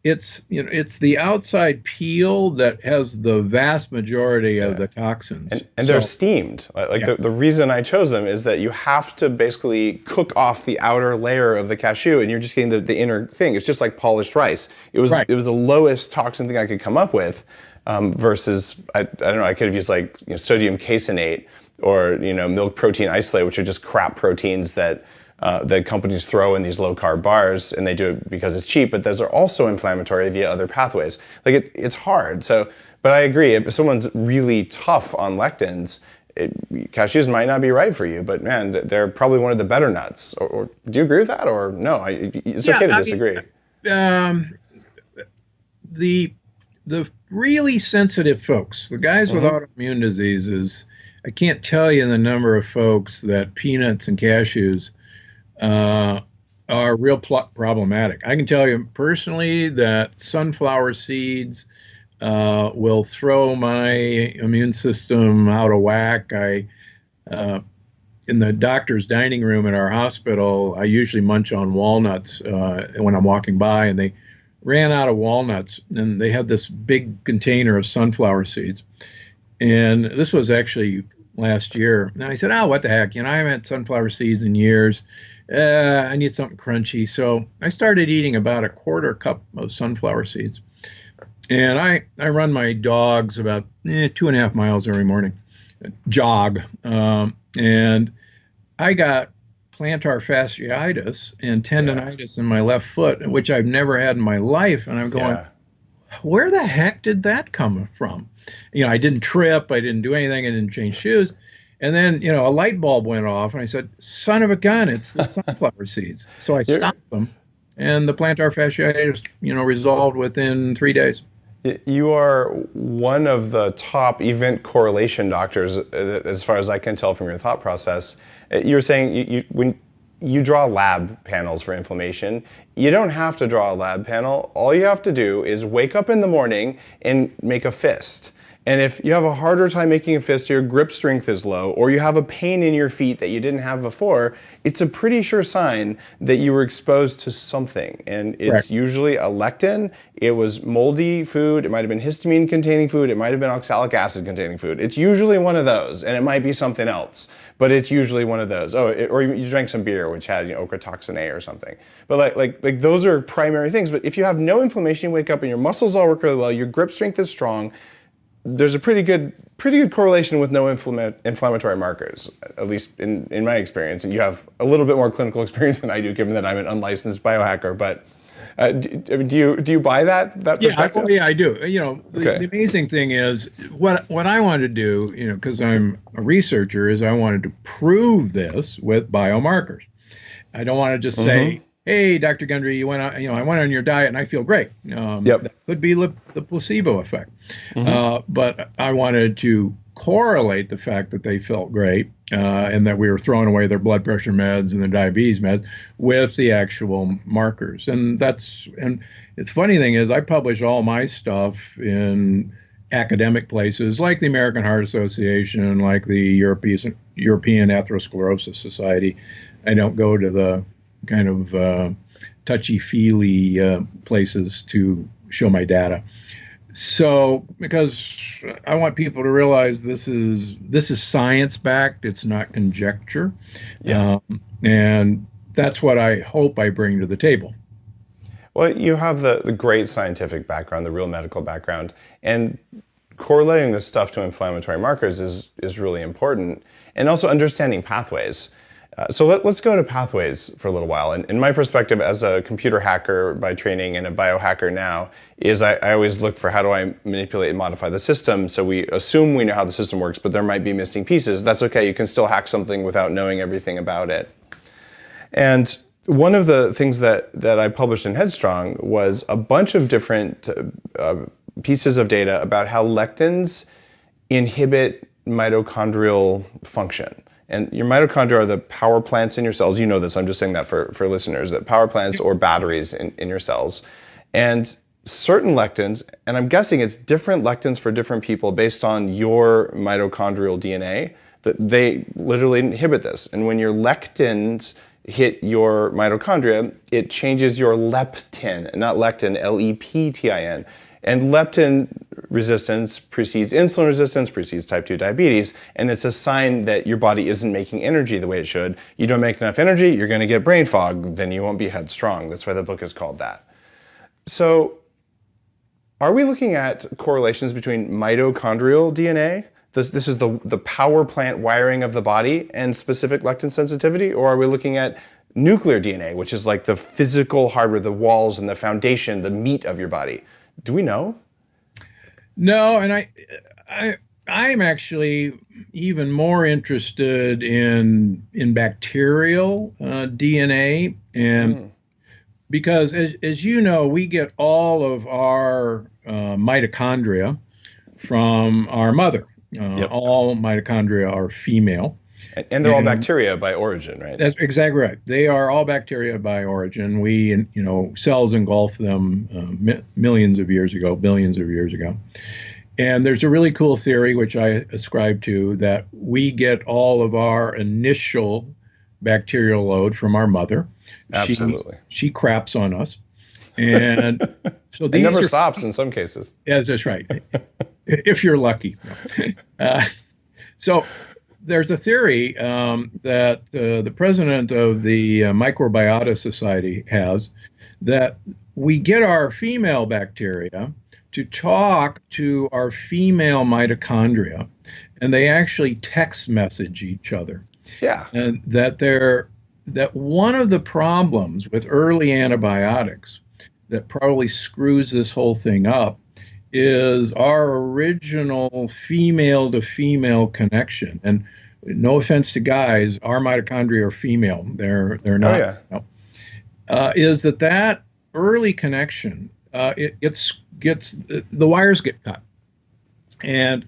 it's the outside peel that has the vast majority of the toxins. And they're steamed. Like the reason I chose them is that you have to basically cook off the outer layer of the cashew, and you're just getting the inner thing. It's just like polished rice. It was the lowest toxin thing I could come up with, versus I don't know, I could have used like sodium caseinate or milk protein isolate, which are just crap proteins that companies throw in these low carb bars, and they do it because it's cheap, but those are also inflammatory via other pathways. Like it's hard. So, but I agree, if someone's really tough on lectins, cashews might not be right for you, but man, they're probably one of the better nuts. Or do you agree with that, or no? It's okay to disagree. The really sensitive folks, the guys with autoimmune diseases, I can't tell you the number of folks that peanuts and cashews are real problematic. I can tell you personally that sunflower seeds will throw my immune system out of whack. In the doctor's dining room at our hospital, I usually munch on walnuts when I'm walking by, and they ran out of walnuts, and they had this big container of sunflower seeds. And this was actually last year. And I said, oh, what the heck? I haven't had sunflower seeds in years. I need something crunchy. So I started eating about a quarter cup of sunflower seeds. And I run my dogs about 2.5 miles every morning, jog. And I got plantar fasciitis and tendonitis in my left foot, which I've never had in my life. And I'm going, where the heck did that come from? I didn't trip. I didn't do anything. I didn't change shoes. And then, a light bulb went off, and I said, son of a gun, it's the sunflower seeds. So I stopped them, and the plantar fasciitis, resolved within 3 days. You are one of the top event correlation doctors, as far as I can tell from your thought process. You were saying when you draw lab panels for inflammation, you don't have to draw a lab panel. All you have to do is wake up in the morning and make a fist. And if you have a harder time making a fist, your grip strength is low, or you have a pain in your feet that you didn't have before, it's a pretty sure sign that you were exposed to something. And it's usually a lectin. It was moldy food. It might have been histamine containing food. It might have been oxalic acid containing food. It's usually one of those, and it might be something else, but it's usually one of those. Or you drank some beer which had ochratoxin A or something. But like those are primary things. But if you have no inflammation, you wake up and your muscles all work really well, your grip strength is strong, there's a pretty good correlation with no inflammatory markers, at least in my experience. And you have a little bit more clinical experience than I do, given that I'm an unlicensed biohacker. But do you buy that perspective? Yeah, I do. The amazing thing is what I wanted to do, because I'm a researcher, is I wanted to prove this with biomarkers. I don't want to just say, hey, Dr. Gundry, I went on your diet and I feel great. That could be the placebo effect. But I wanted to correlate the fact that they felt great and that we were throwing away their blood pressure meds and their diabetes meds with the actual markers. And it's funny thing is I publish all my stuff in academic places like the American Heart Association, like the European Atherosclerosis Society. I don't go to the kind of touchy-feely places to show my data. So, because I want people to realize this is science-backed, it's not conjecture. And that's what I hope I bring to the table. Well, you have the great scientific background, the real medical background, and correlating this stuff to inflammatory markers is really important, and also understanding pathways. So let's go to pathways for a little while. And in my perspective as a computer hacker by training and a biohacker now is I always look for how do I manipulate and modify the system. So we assume we know how the system works, but there might be missing pieces. That's okay. You can still hack something without knowing everything about it. And one of the things that I published in Headstrong was a bunch of different pieces of data about how lectins inhibit mitochondrial function. And your mitochondria are the power plants in your cells. You know this, I'm just saying that for listeners, that power plants or batteries in your cells. And certain lectins, and I'm guessing it's different lectins for different people based on your mitochondrial DNA, that they literally inhibit this. And when your lectins hit your mitochondria, it changes your leptin, not lectin, Leptin. And leptin resistance precedes insulin resistance, precedes type 2 diabetes, and it's a sign that your body isn't making energy the way it should. You don't make enough energy, you're going to get brain fog, then you won't be headstrong. That's why the book is called that. So, are we looking at correlations between mitochondrial DNA? This is the power plant wiring of the body and specific lectin sensitivity, or are we looking at nuclear DNA, which is like the physical hardware, the walls and the foundation, the meat of your body? Do we know? No, and I'm actually even more interested in bacterial DNA, and because as you know, we get all of our mitochondria from our mother. All mitochondria are female. And they're all bacteria by origin, right? That's exactly right. They are all bacteria by origin. We, cells engulfed them millions of years ago, billions of years ago. And there's a really cool theory, which I ascribe to, that we get all of our initial bacterial load from our mother. Absolutely. She craps on us. And so it never stops in some cases. Yes, that's right. If you're lucky. So there's a theory that the president of the Microbiota Society has, that we get our female bacteria to talk to our female mitochondria, and they actually text message each other. Yeah. And that one of the problems with early antibiotics that probably screws this whole thing up is our original female to female connection. And no offense to guys, our mitochondria are female. They're not. Oh, yeah. Is that early connection? The wires get cut, and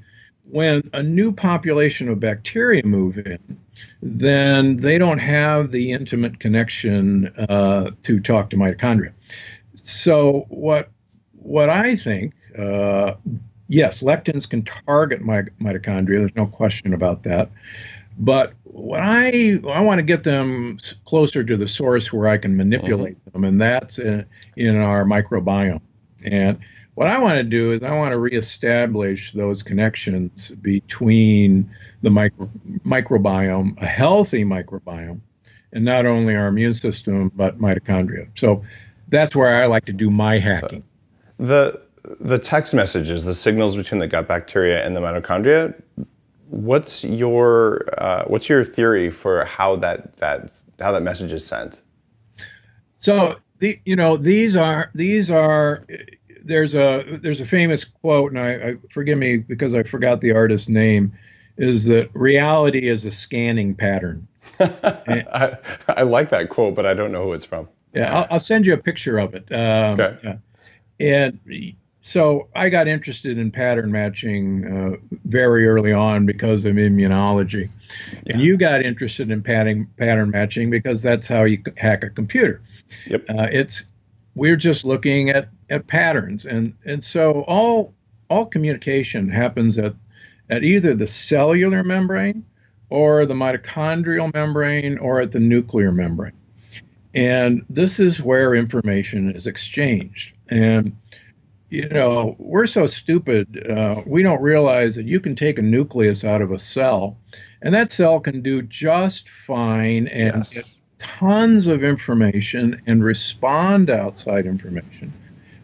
when a new population of bacteria move in, then they don't have the intimate connection to talk to mitochondria. So what I think, yes, lectins can target mitochondria. There's no question about that. But what I want to get them closer to the source where I can manipulate them, and that's in our microbiome. And what I want to do is I want to reestablish those connections between the microbiome, a healthy microbiome, and not only our immune system, but mitochondria. So that's where I like to do my hacking. The text messages, the signals between the gut bacteria and the mitochondria, what's your theory for how that message is sent? So these are there's a famous quote, and I forgive me because I forgot the artist's name, is that reality is a scanning pattern. I like that quote, but I don't know who it's from. Yeah, I'll send you a picture of it. Okay. And so I got interested in pattern matching very early on because of immunology. Yeah. And you got interested in pattern matching because that's how you hack a computer. Yep. We're just looking at patterns. And so all communication happens at either the cellular membrane or the mitochondrial membrane or at the nuclear membrane. And this is where information is exchanged. And, we're so stupid, we don't realize that you can take a nucleus out of a cell, and that cell can do just fine and get tons of information and respond to outside information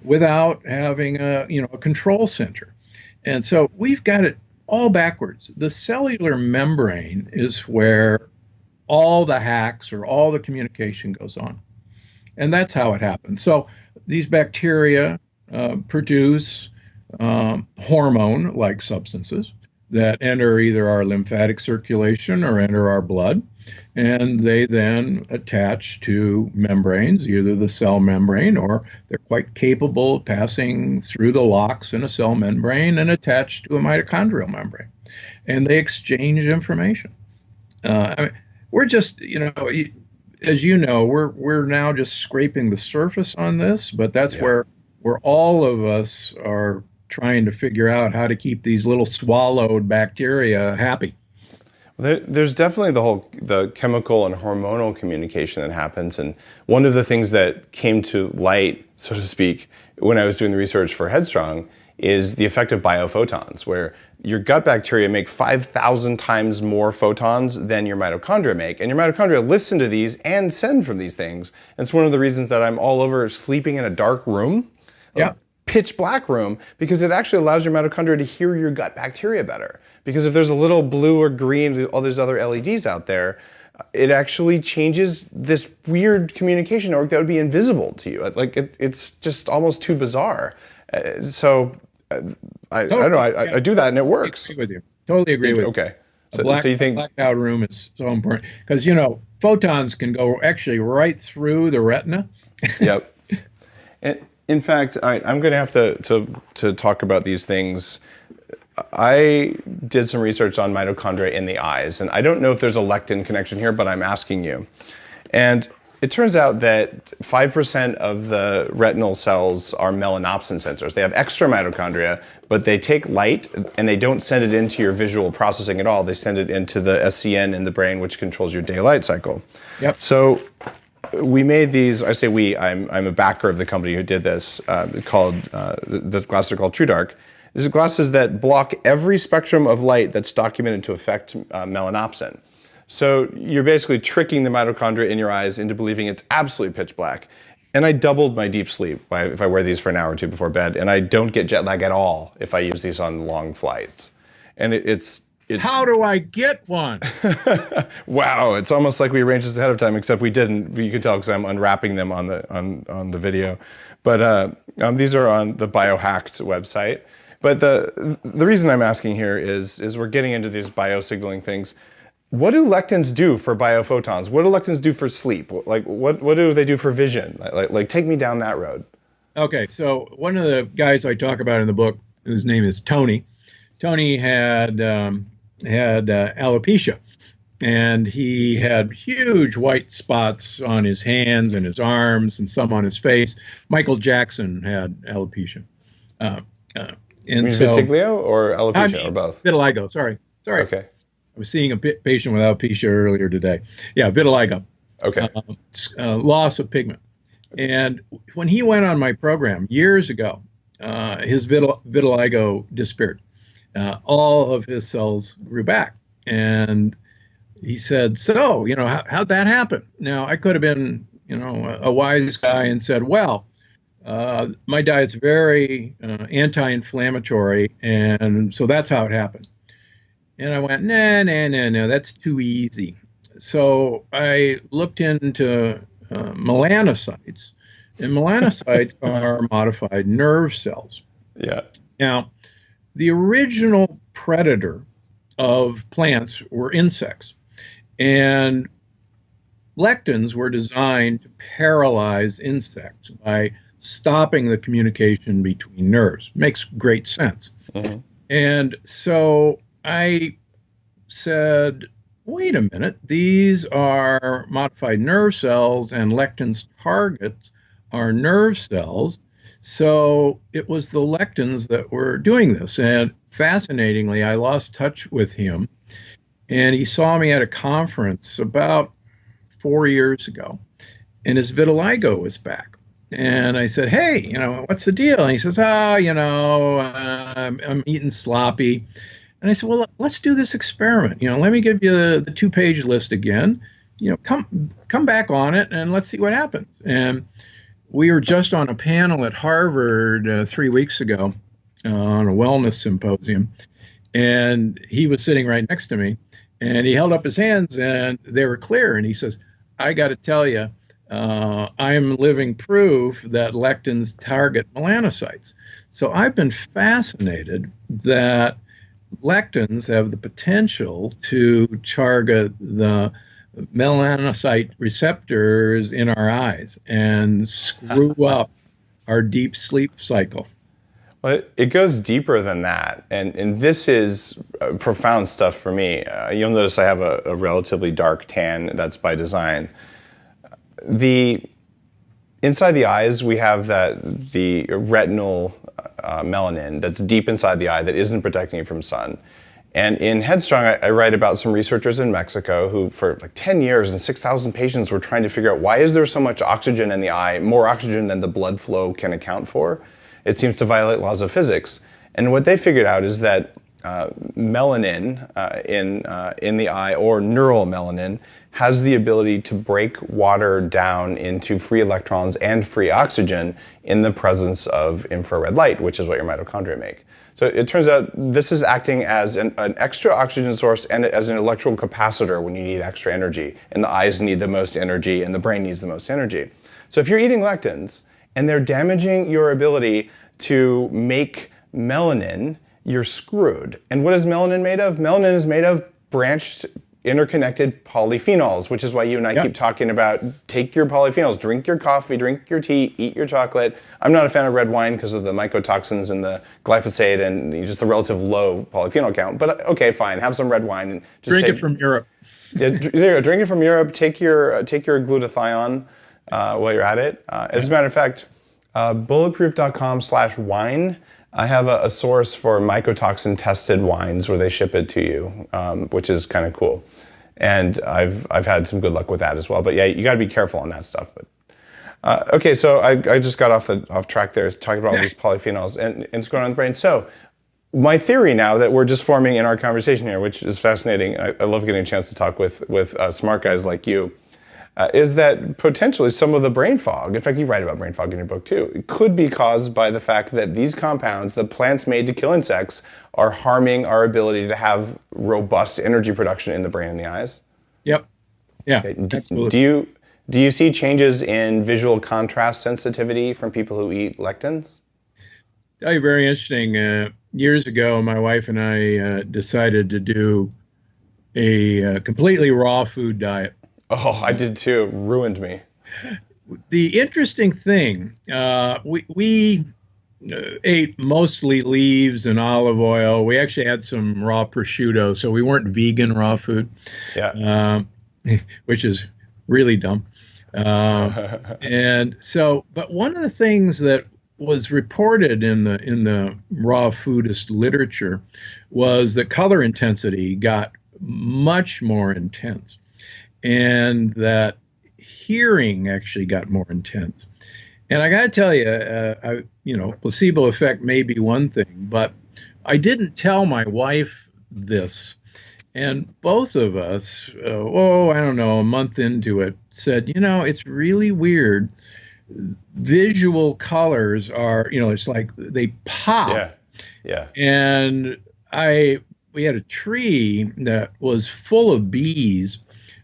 without having a control center. And so we've got it all backwards. The cellular membrane is where all the hacks or all the communication goes on. And that's how it happens. So these bacteria produce hormone-like substances that enter either our lymphatic circulation or enter our blood. And they then attach to membranes, either the cell membrane, or they're quite capable of passing through the locks in a cell membrane and attach to a mitochondrial membrane. And they exchange information. We're just, as you know, we're now just scraping the surface on this, but that's where all of us are trying to figure out how to keep these little swallowed bacteria happy. There's definitely the chemical and hormonal communication that happens, and one of the things that came to light, so to speak, when I was doing the research for Headstrong is the effect of biophotons, where your gut bacteria make 5,000 times more photons than your mitochondria make, and your mitochondria listen to these and send from these things. And it's one of the reasons that I'm all over sleeping in a dark room, Yeah. pitch black room, because it actually allows your mitochondria to hear your gut bacteria better. Because if there's a little blue or green, all these other LEDs out there, it actually changes this weird communication network that would be invisible to you. Like it's just almost too bizarre. I don't know. I do that and it works. I agree with you. Totally agree with you. Okay. So you think blackout room is so important because photons can go actually right through the retina. Yep. And in fact, all right, I'm going to have to talk about these things. I did some research on mitochondria in the eyes, and I don't know if there's a lectin connection here, but I'm asking you. And it turns out that 5% of the retinal cells are melanopsin sensors. They have extra mitochondria, but they take light and they don't send it into your visual processing at all. They send it into the SCN in the brain, which controls your daylight cycle. Yep. So we made these, I say we, I'm a backer of the company who did this, the glasses are called TrueDark. These are glasses that block every spectrum of light that's documented to affect melanopsin. So you're basically tricking the mitochondria in your eyes into believing it's absolutely pitch black. And I doubled my deep sleep if I wear these for an hour or two before bed, and I don't get jet lag at all if I use these on long flights. And it's how do I get one? Wow, it's almost like we arranged this ahead of time, except we didn't. You can tell because I'm unwrapping them on the video. But these are on the Biohacked website. But the reason I'm asking here is we're getting into these biosignaling things. What do lectins do for biophotons? What do lectins do for sleep? Like what do they do for vision? Like take me down that road. Okay, so one of the guys I talk about in the book, whose name is Tony. Tony had alopecia, and he had huge white spots on his hands and his arms, and some on his face. Michael Jackson had alopecia. And so, vitiglio or alopecia or both? Vitiligo. Sorry. Okay. I was seeing a patient with alopecia earlier today. Yeah, vitiligo. Okay. Loss of pigment. And when he went on my program years ago, his vitiligo disappeared. All of his cells grew back. And he said, so, how'd that happen? Now, I could have been, a wise guy and said, well, my diet's very anti-inflammatory, and so that's how it happened. And I went, no, that's too easy. So I looked into melanocytes, and melanocytes are modified nerve cells. Yeah. Now, the original predator of plants were insects, and lectins were designed to paralyze insects by stopping the communication between nerves. Makes great sense. Mm-hmm. And so I said, wait a minute, these are modified nerve cells and lectins targets are nerve cells. So it was the lectins that were doing this. And fascinatingly, I lost touch with him, and he saw me at a conference about 4 years ago, and his vitiligo was back. And I said, hey, what's the deal? And he says, I'm eating sloppy. And I said, well, let's do this experiment. Let me give you the 2-page list again. Come back on it and let's see what happens. And we were just on a panel at Harvard 3 weeks ago on a wellness symposium. And he was sitting right next to me. And he held up his hands and they were clear. And he says, I got to tell you, I am living proof that lectins target melanocytes. So I've been fascinated that lectins have the potential to target the melanocyte receptors in our eyes and screw up our deep sleep cycle. Well, it goes deeper than that. And this is profound stuff for me. You'll notice I have a relatively dark tan. That's by design. Inside the eyes, we have the retinal melanin that's deep inside the eye that isn't protecting you from sun. And in Headstrong, I write about some researchers in Mexico who, for like 10 years and 6,000 patients, were trying to figure out why is there so much oxygen in the eye, more oxygen than the blood flow can account for. It seems to violate laws of physics. And what they figured out is that melanin in the eye, or neural melanin, has the ability to break water down into free electrons and free oxygen in the presence of infrared light, which is what your mitochondria make. So it turns out this is acting as an extra oxygen source and as an electrical capacitor when you need extra energy. And the eyes need the most energy and the brain needs the most energy. So if you're eating lectins and they're damaging your ability to make melanin, you're screwed. And what is melanin made of? Melanin is made of branched, interconnected polyphenols, which is why you and I keep talking about take your polyphenols, drink your coffee, drink your tea, eat your chocolate. I'm not a fan of red wine because of the mycotoxins and the glyphosate and just the relative low polyphenol count. But okay, fine, have some red wine and just drink it from Europe. Yeah, there you go. Drink it from Europe. Take your glutathione while you're at it. As a matter of fact, bulletproof.com/wine. I have a source for mycotoxin tested wines where they ship it to you, which is kind of cool. And I've had some good luck with that as well. But yeah, you got to be careful on that stuff. But okay, so I just got off track there talking about all these polyphenols and it's going on in the brain. So my theory now that we're just forming in our conversation here, which is fascinating. I love getting a chance to talk with smart guys like you. Is that potentially some of the brain fog, in fact, you write about brain fog in your book too, it could be caused by the fact that these compounds, the plants made to kill insects, are harming our ability to have robust energy production in the brain and the eyes? Yep. Yeah, okay. absolutely. Do you see changes in visual contrast sensitivity from people who eat lectins? Tell you, very interesting. Years ago, my wife and I decided to do a completely raw food diet. Oh, I did too. It ruined me. The interesting thing, we ate mostly leaves and olive oil. We actually had some raw prosciutto, so we weren't vegan raw food. Yeah. Which is really dumb. And so, but one of the things that was reported in the raw foodist literature was that color intensity got much more intense. And that hearing actually got more intense. And I got to tell you, placebo effect may be one thing, but I didn't tell my wife this. And both of us, I don't know, a month into it, said, it's really weird. Visual colors are, it's like they pop. Yeah. Yeah. And we had a tree that was full of bees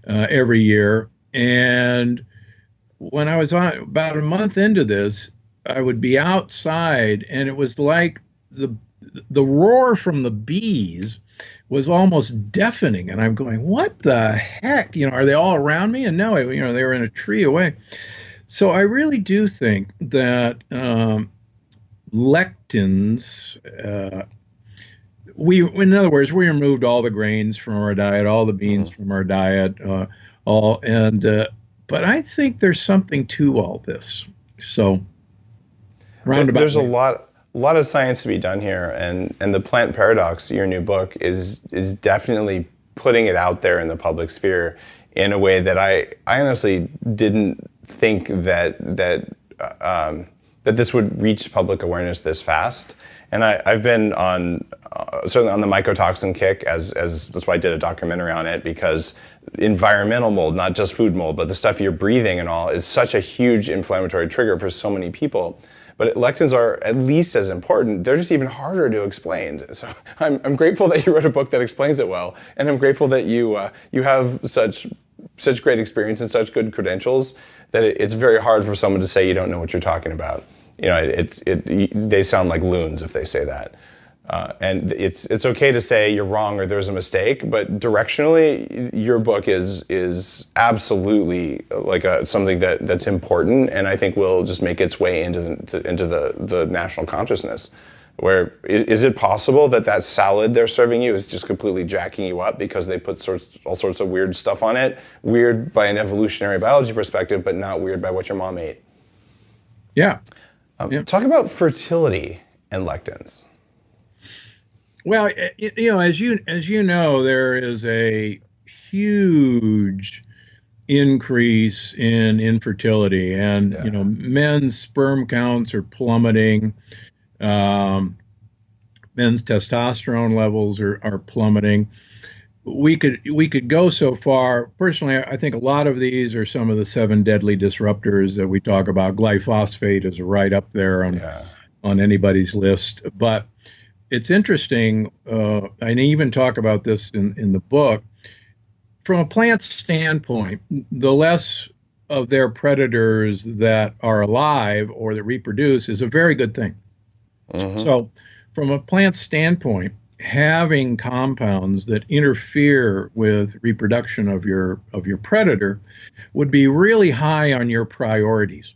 every year. And when I was about a month into this, I would be outside and it was like the roar from the bees was almost deafening. And I'm going, what the heck? Are they all around me? And no, they were in a tree away. So I really do think that lectins, in other words, we removed all the grains from our diet, all the beans from our diet, but I think there's something to all this. So, roundabout. There's a lot of science to be done here, and the plant paradox, your new book, is definitely putting it out there in the public sphere in a way that I honestly didn't think that this would reach public awareness this fast. And I've been certainly on the mycotoxin kick, as that's why I did a documentary on it, because environmental mold, not just food mold, but the stuff you're breathing and all, is such a huge inflammatory trigger for so many people. But lectins are at least as important. They're just even harder to explain. So I'm grateful that you wrote a book that explains it well, and I'm grateful that you have such great experience and such good credentials that it's very hard for someone to say you don't know what you're talking about. They sound like loons if they say that. And it's okay to say you're wrong or there's a mistake, but directionally, your book is absolutely like something that's important, and I think will just make its way into the national consciousness. Where is it possible that salad they're serving you is just completely jacking you up because they put all sorts of weird stuff on it? Weird by an evolutionary biology perspective, but not weird by what your mom ate. Yeah. Talk about fertility and lectins. Well, as you know, there is a huge increase in infertility, and Yeah. men's sperm counts are plummeting. Um, Men's testosterone levels are plummeting. We could go so far. Personally, I think a lot of these are some of the seven deadly disruptors that we talk about. Glyphosate is right up there Yeah. on anybody's list. But it's interesting. I even talk about this in the book. From a plant standpoint, the less of their predators that are alive or that reproduce is a very good thing. Hmm. So, from a plant standpoint, having compounds that interfere with reproduction of your predator would be really high on your priorities.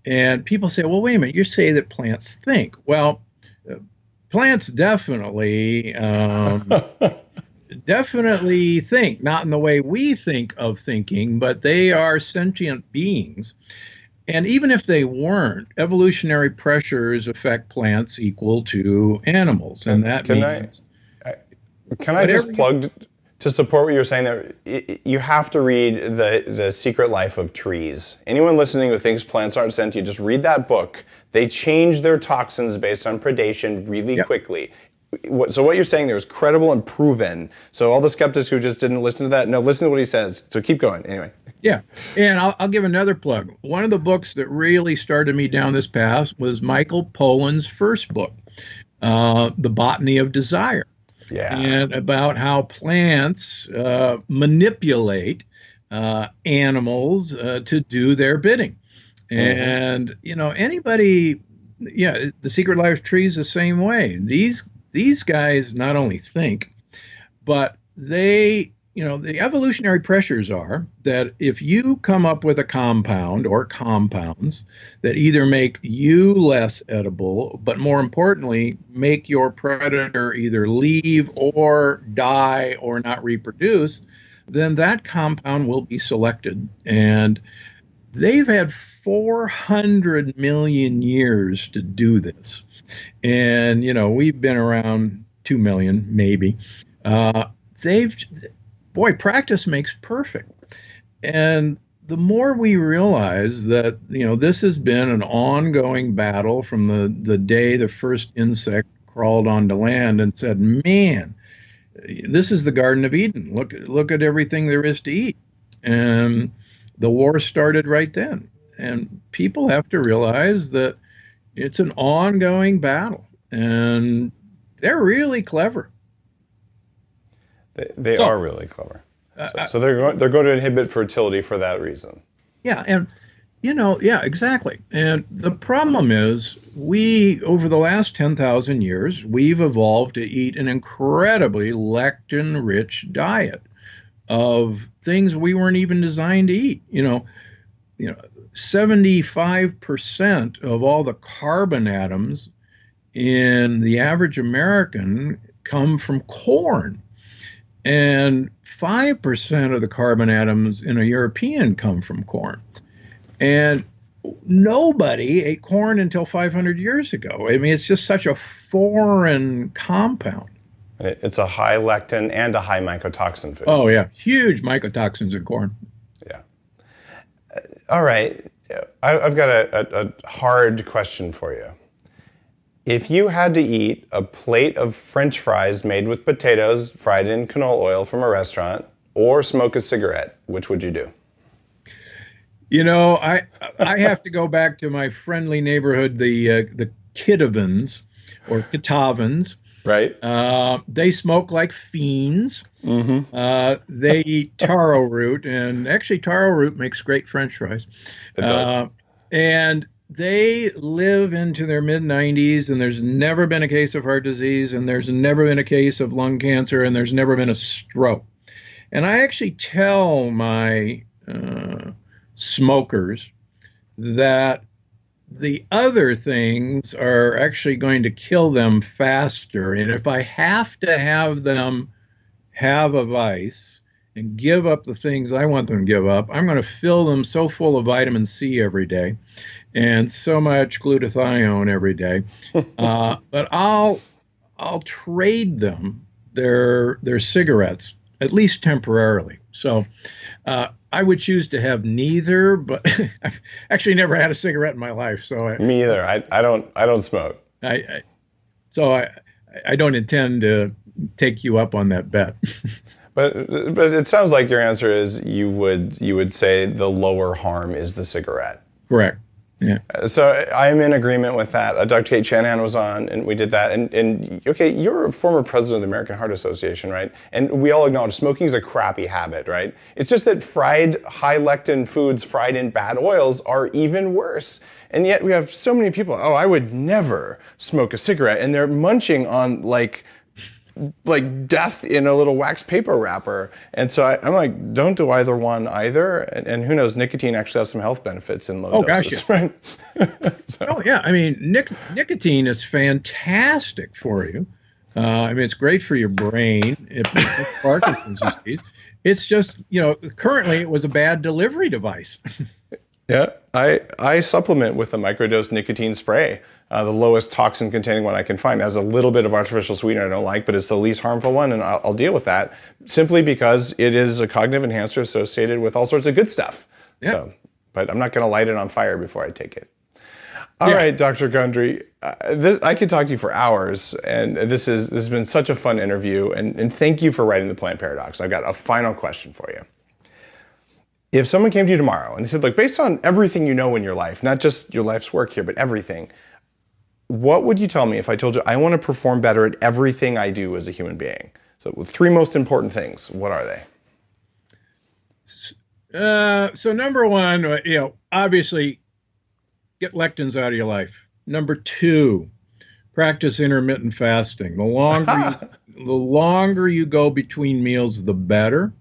And people say, "Well, wait a minute, you say that plants think." Well, uh, plants definitely think, not in the way we think of thinking, but they are sentient beings. And even if they weren't, evolutionary pressures affect plants equal to animals. And that Can I means can I whatever just you, plug to support what you're saying there? You have to read the Secret Life of Trees. Anyone listening who thinks plants aren't sentient, just read that book. They change their toxins based on predation really yep, quickly. So what you're saying there is credible and proven. So all the skeptics who just didn't listen to that, no, listen to what he says. So keep going. Anyway. yeah. And I'll give another plug. One of the books that really started me down this path was Michael Pollan's first book, The Botany of Desire, Yeah. and about how plants manipulate animals to do their bidding. Hmm. And anybody, yeah, the Secret Life of Trees the same way. These guys not only think, but the evolutionary pressures are that if you come up with a compound or compounds that either make you less edible, but more importantly, make your predator either leave or die or not reproduce, then that compound will be selected. And they've had 400 million years to do this. And, we've been around 2 million, maybe. Uh, they've, boy, practice makes perfect. And the more we realize that, this has been an ongoing battle from the day the first insect crawled onto land and said, man, this is the Garden of Eden. Look at everything there is to eat. And the war started right then. And people have to realize that it's an ongoing battle. And they're really clever. They So, are really clever. uh, So they're going to inhibit fertility for that reason. yeah, and yeah, exactly. And the problem is, over the last 10,000 years, we've evolved to eat an incredibly lectin-rich diet of things we weren't even designed to eat. You know, 75% of all the carbon atoms in the average American come from corn, and 5% of the carbon atoms in a European come from corn. And nobody ate corn until 500 years ago. I mean, it's just such a foreign compound. It's a high lectin and a high mycotoxin food. Oh, yeah. Huge mycotoxins in corn. Yeah. All right. I've got a hard question for you. If you had to eat a plate of French fries made with potatoes fried in canola oil from a restaurant, or smoke a cigarette, which would you do? I have to go back to my friendly neighborhood, the Kitavans or Kitavans. Right? They smoke like fiends. Mm-hmm. They eat taro root, and actually taro root makes great French fries. It does. And they live into their mid 90s, and there's never been a case of heart disease, and there's never been a case of lung cancer, and there's never been a stroke. And I actually tell my smokers that the other things are actually going to kill them faster. And if I have to have them have a vice and give up the things I want them to give up, I'm going to fill them so full of vitamin C every day and so much glutathione every day. But I'll I'll trade them their cigarettes, at least temporarily. So I would choose to have neither, but I've actually never had a cigarette in my life. So Me either. I don't smoke. I don't intend to take you up on that bet. But it sounds like your answer is you would say the lower harm is the cigarette. Correct. Yeah. So I'm in agreement with that. Dr. Kate Shanahan was on, and we did that. And okay, you're a former president of the American Heart Association, right? And we all acknowledge smoking is a crappy habit, right? It's just that fried, high lectin foods fried in bad oils are even worse. And yet we have so many people, oh, I would never smoke a cigarette. And they're munching on like death in a little wax paper wrapper. And so I'm like, don't do either one either. And who knows, nicotine actually has some health benefits in low doses, gosh, yeah. right? Oh, yeah. I mean, nicotine is fantastic for you. I mean, it's great for your brain. It prevents Parkinson's disease. It's just, currently it was a bad delivery device. Yeah, I supplement with a microdose nicotine spray. The lowest toxin containing one I can find. It has a little bit of artificial sweetener I don't like, but it's the least harmful one, and I'll deal with that simply because it is a cognitive enhancer associated with all sorts of good stuff. Yeah. So, but I'm not going to light it on fire before I take it. All right, Dr. Gundry, I could talk to you for hours, and this has been such a fun interview, and thank you for writing The Plant Paradox. I've got a final question for you. If someone came to you tomorrow and they said, look, based on everything you know in your life, not just your life's work here, but everything, what would you tell me if I told you I want to perform better at everything I do as a human being? So the 3 most important things, what are they? So number one, obviously get lectins out of your life. Number 2, practice intermittent fasting. The longer you go between meals, the better.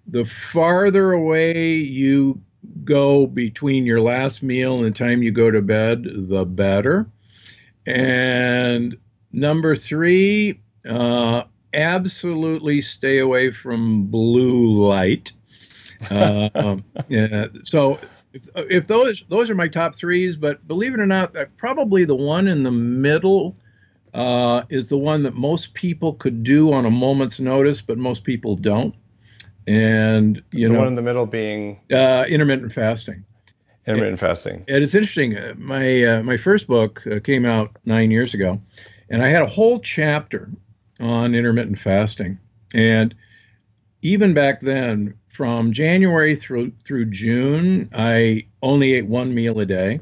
The farther away you go between your last meal and the time you go to bed, the better. And number 3, absolutely stay away from blue light. Yeah, so if those are my top 3s, but believe it or not, probably the one in the middle is the one that most people could do on a moment's notice, but most people don't. And the one in the middle being intermittent fasting. Intermittent fasting. And it's interesting. My first book came out 9 years ago, and I had a whole chapter on intermittent fasting. And even back then, from January through June, I only ate 1 meal a day.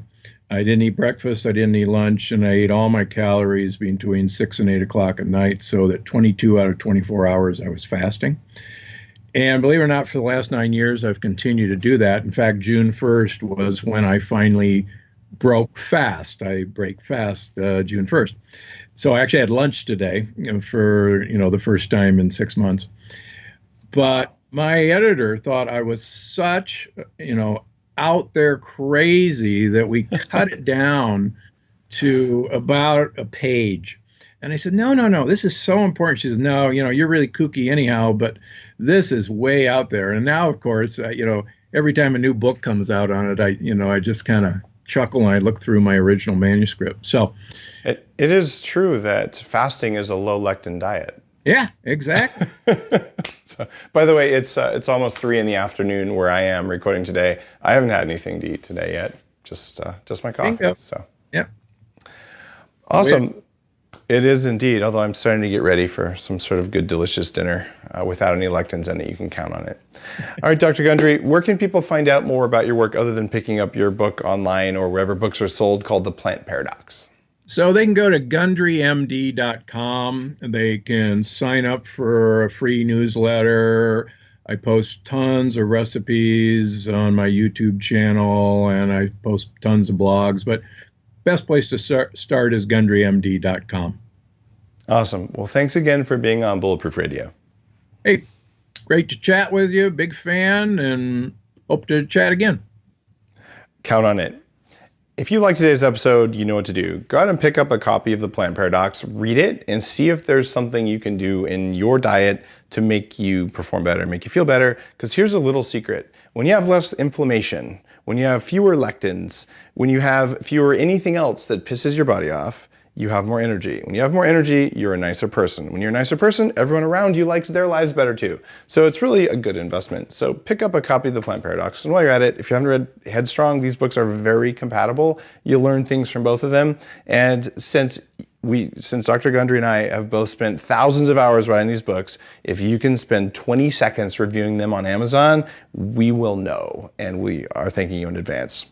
I didn't eat breakfast, I didn't eat lunch, and I ate all my calories between 6 and 8 o'clock at night, so that 22 out of 24 hours I was fasting. And believe it or not, for the last 9 years, I've continued to do that. In fact, June 1st was when I finally broke fast. I break fast June 1st. So I actually had lunch today for, the first time in 6 months. But my editor thought I was such, out there crazy that we cut it down to about a page. And I said, no, this is so important. She says, no, you're really kooky anyhow, but this is way out there. And now, of course, every time a new book comes out on it, I just kind of chuckle and I look through my original manuscript. So it is true that fasting is a low lectin diet. Yeah, exactly. So, by the way, it's almost 3 p.m. where I am recording today. I haven't had anything to eat today yet. Just my coffee. Bingo. So Yep. Awesome. It is indeed, although I'm starting to get ready for some sort of good, delicious dinner without any lectins in it. You can count on it. All right, Dr. Gundry, where can people find out more about your work other than picking up your book online or wherever books are sold called The Plant Paradox? So they can go to gundrymd.com and they can sign up for a free newsletter. I post tons of recipes on my YouTube channel and I post tons of blogs, but best place to start is gundrymd.com. Awesome. Well, thanks again for being on Bulletproof Radio. Hey, great to chat with you. Big fan and hope to chat again. Count on it. If you like today's episode, you know what to do. Go out and pick up a copy of The Plant Paradox, read it, and see if there's something you can do in your diet to make you perform better, make you feel better. Because here's a little secret. When you have less inflammation, when you have fewer lectins, when you have fewer anything else that pisses your body off, you have more energy. When you have more energy, you're a nicer person. When you're a nicer person, everyone around you likes their lives better too. So it's really a good investment. So pick up a copy of The Plant Paradox. And while you're at it, if you haven't read Headstrong, these books are very compatible. You'll learn things from both of them. And since Dr. Gundry and I have both spent thousands of hours writing these books, if you can spend 20 seconds reviewing them on Amazon, we will know. And we are thanking you in advance.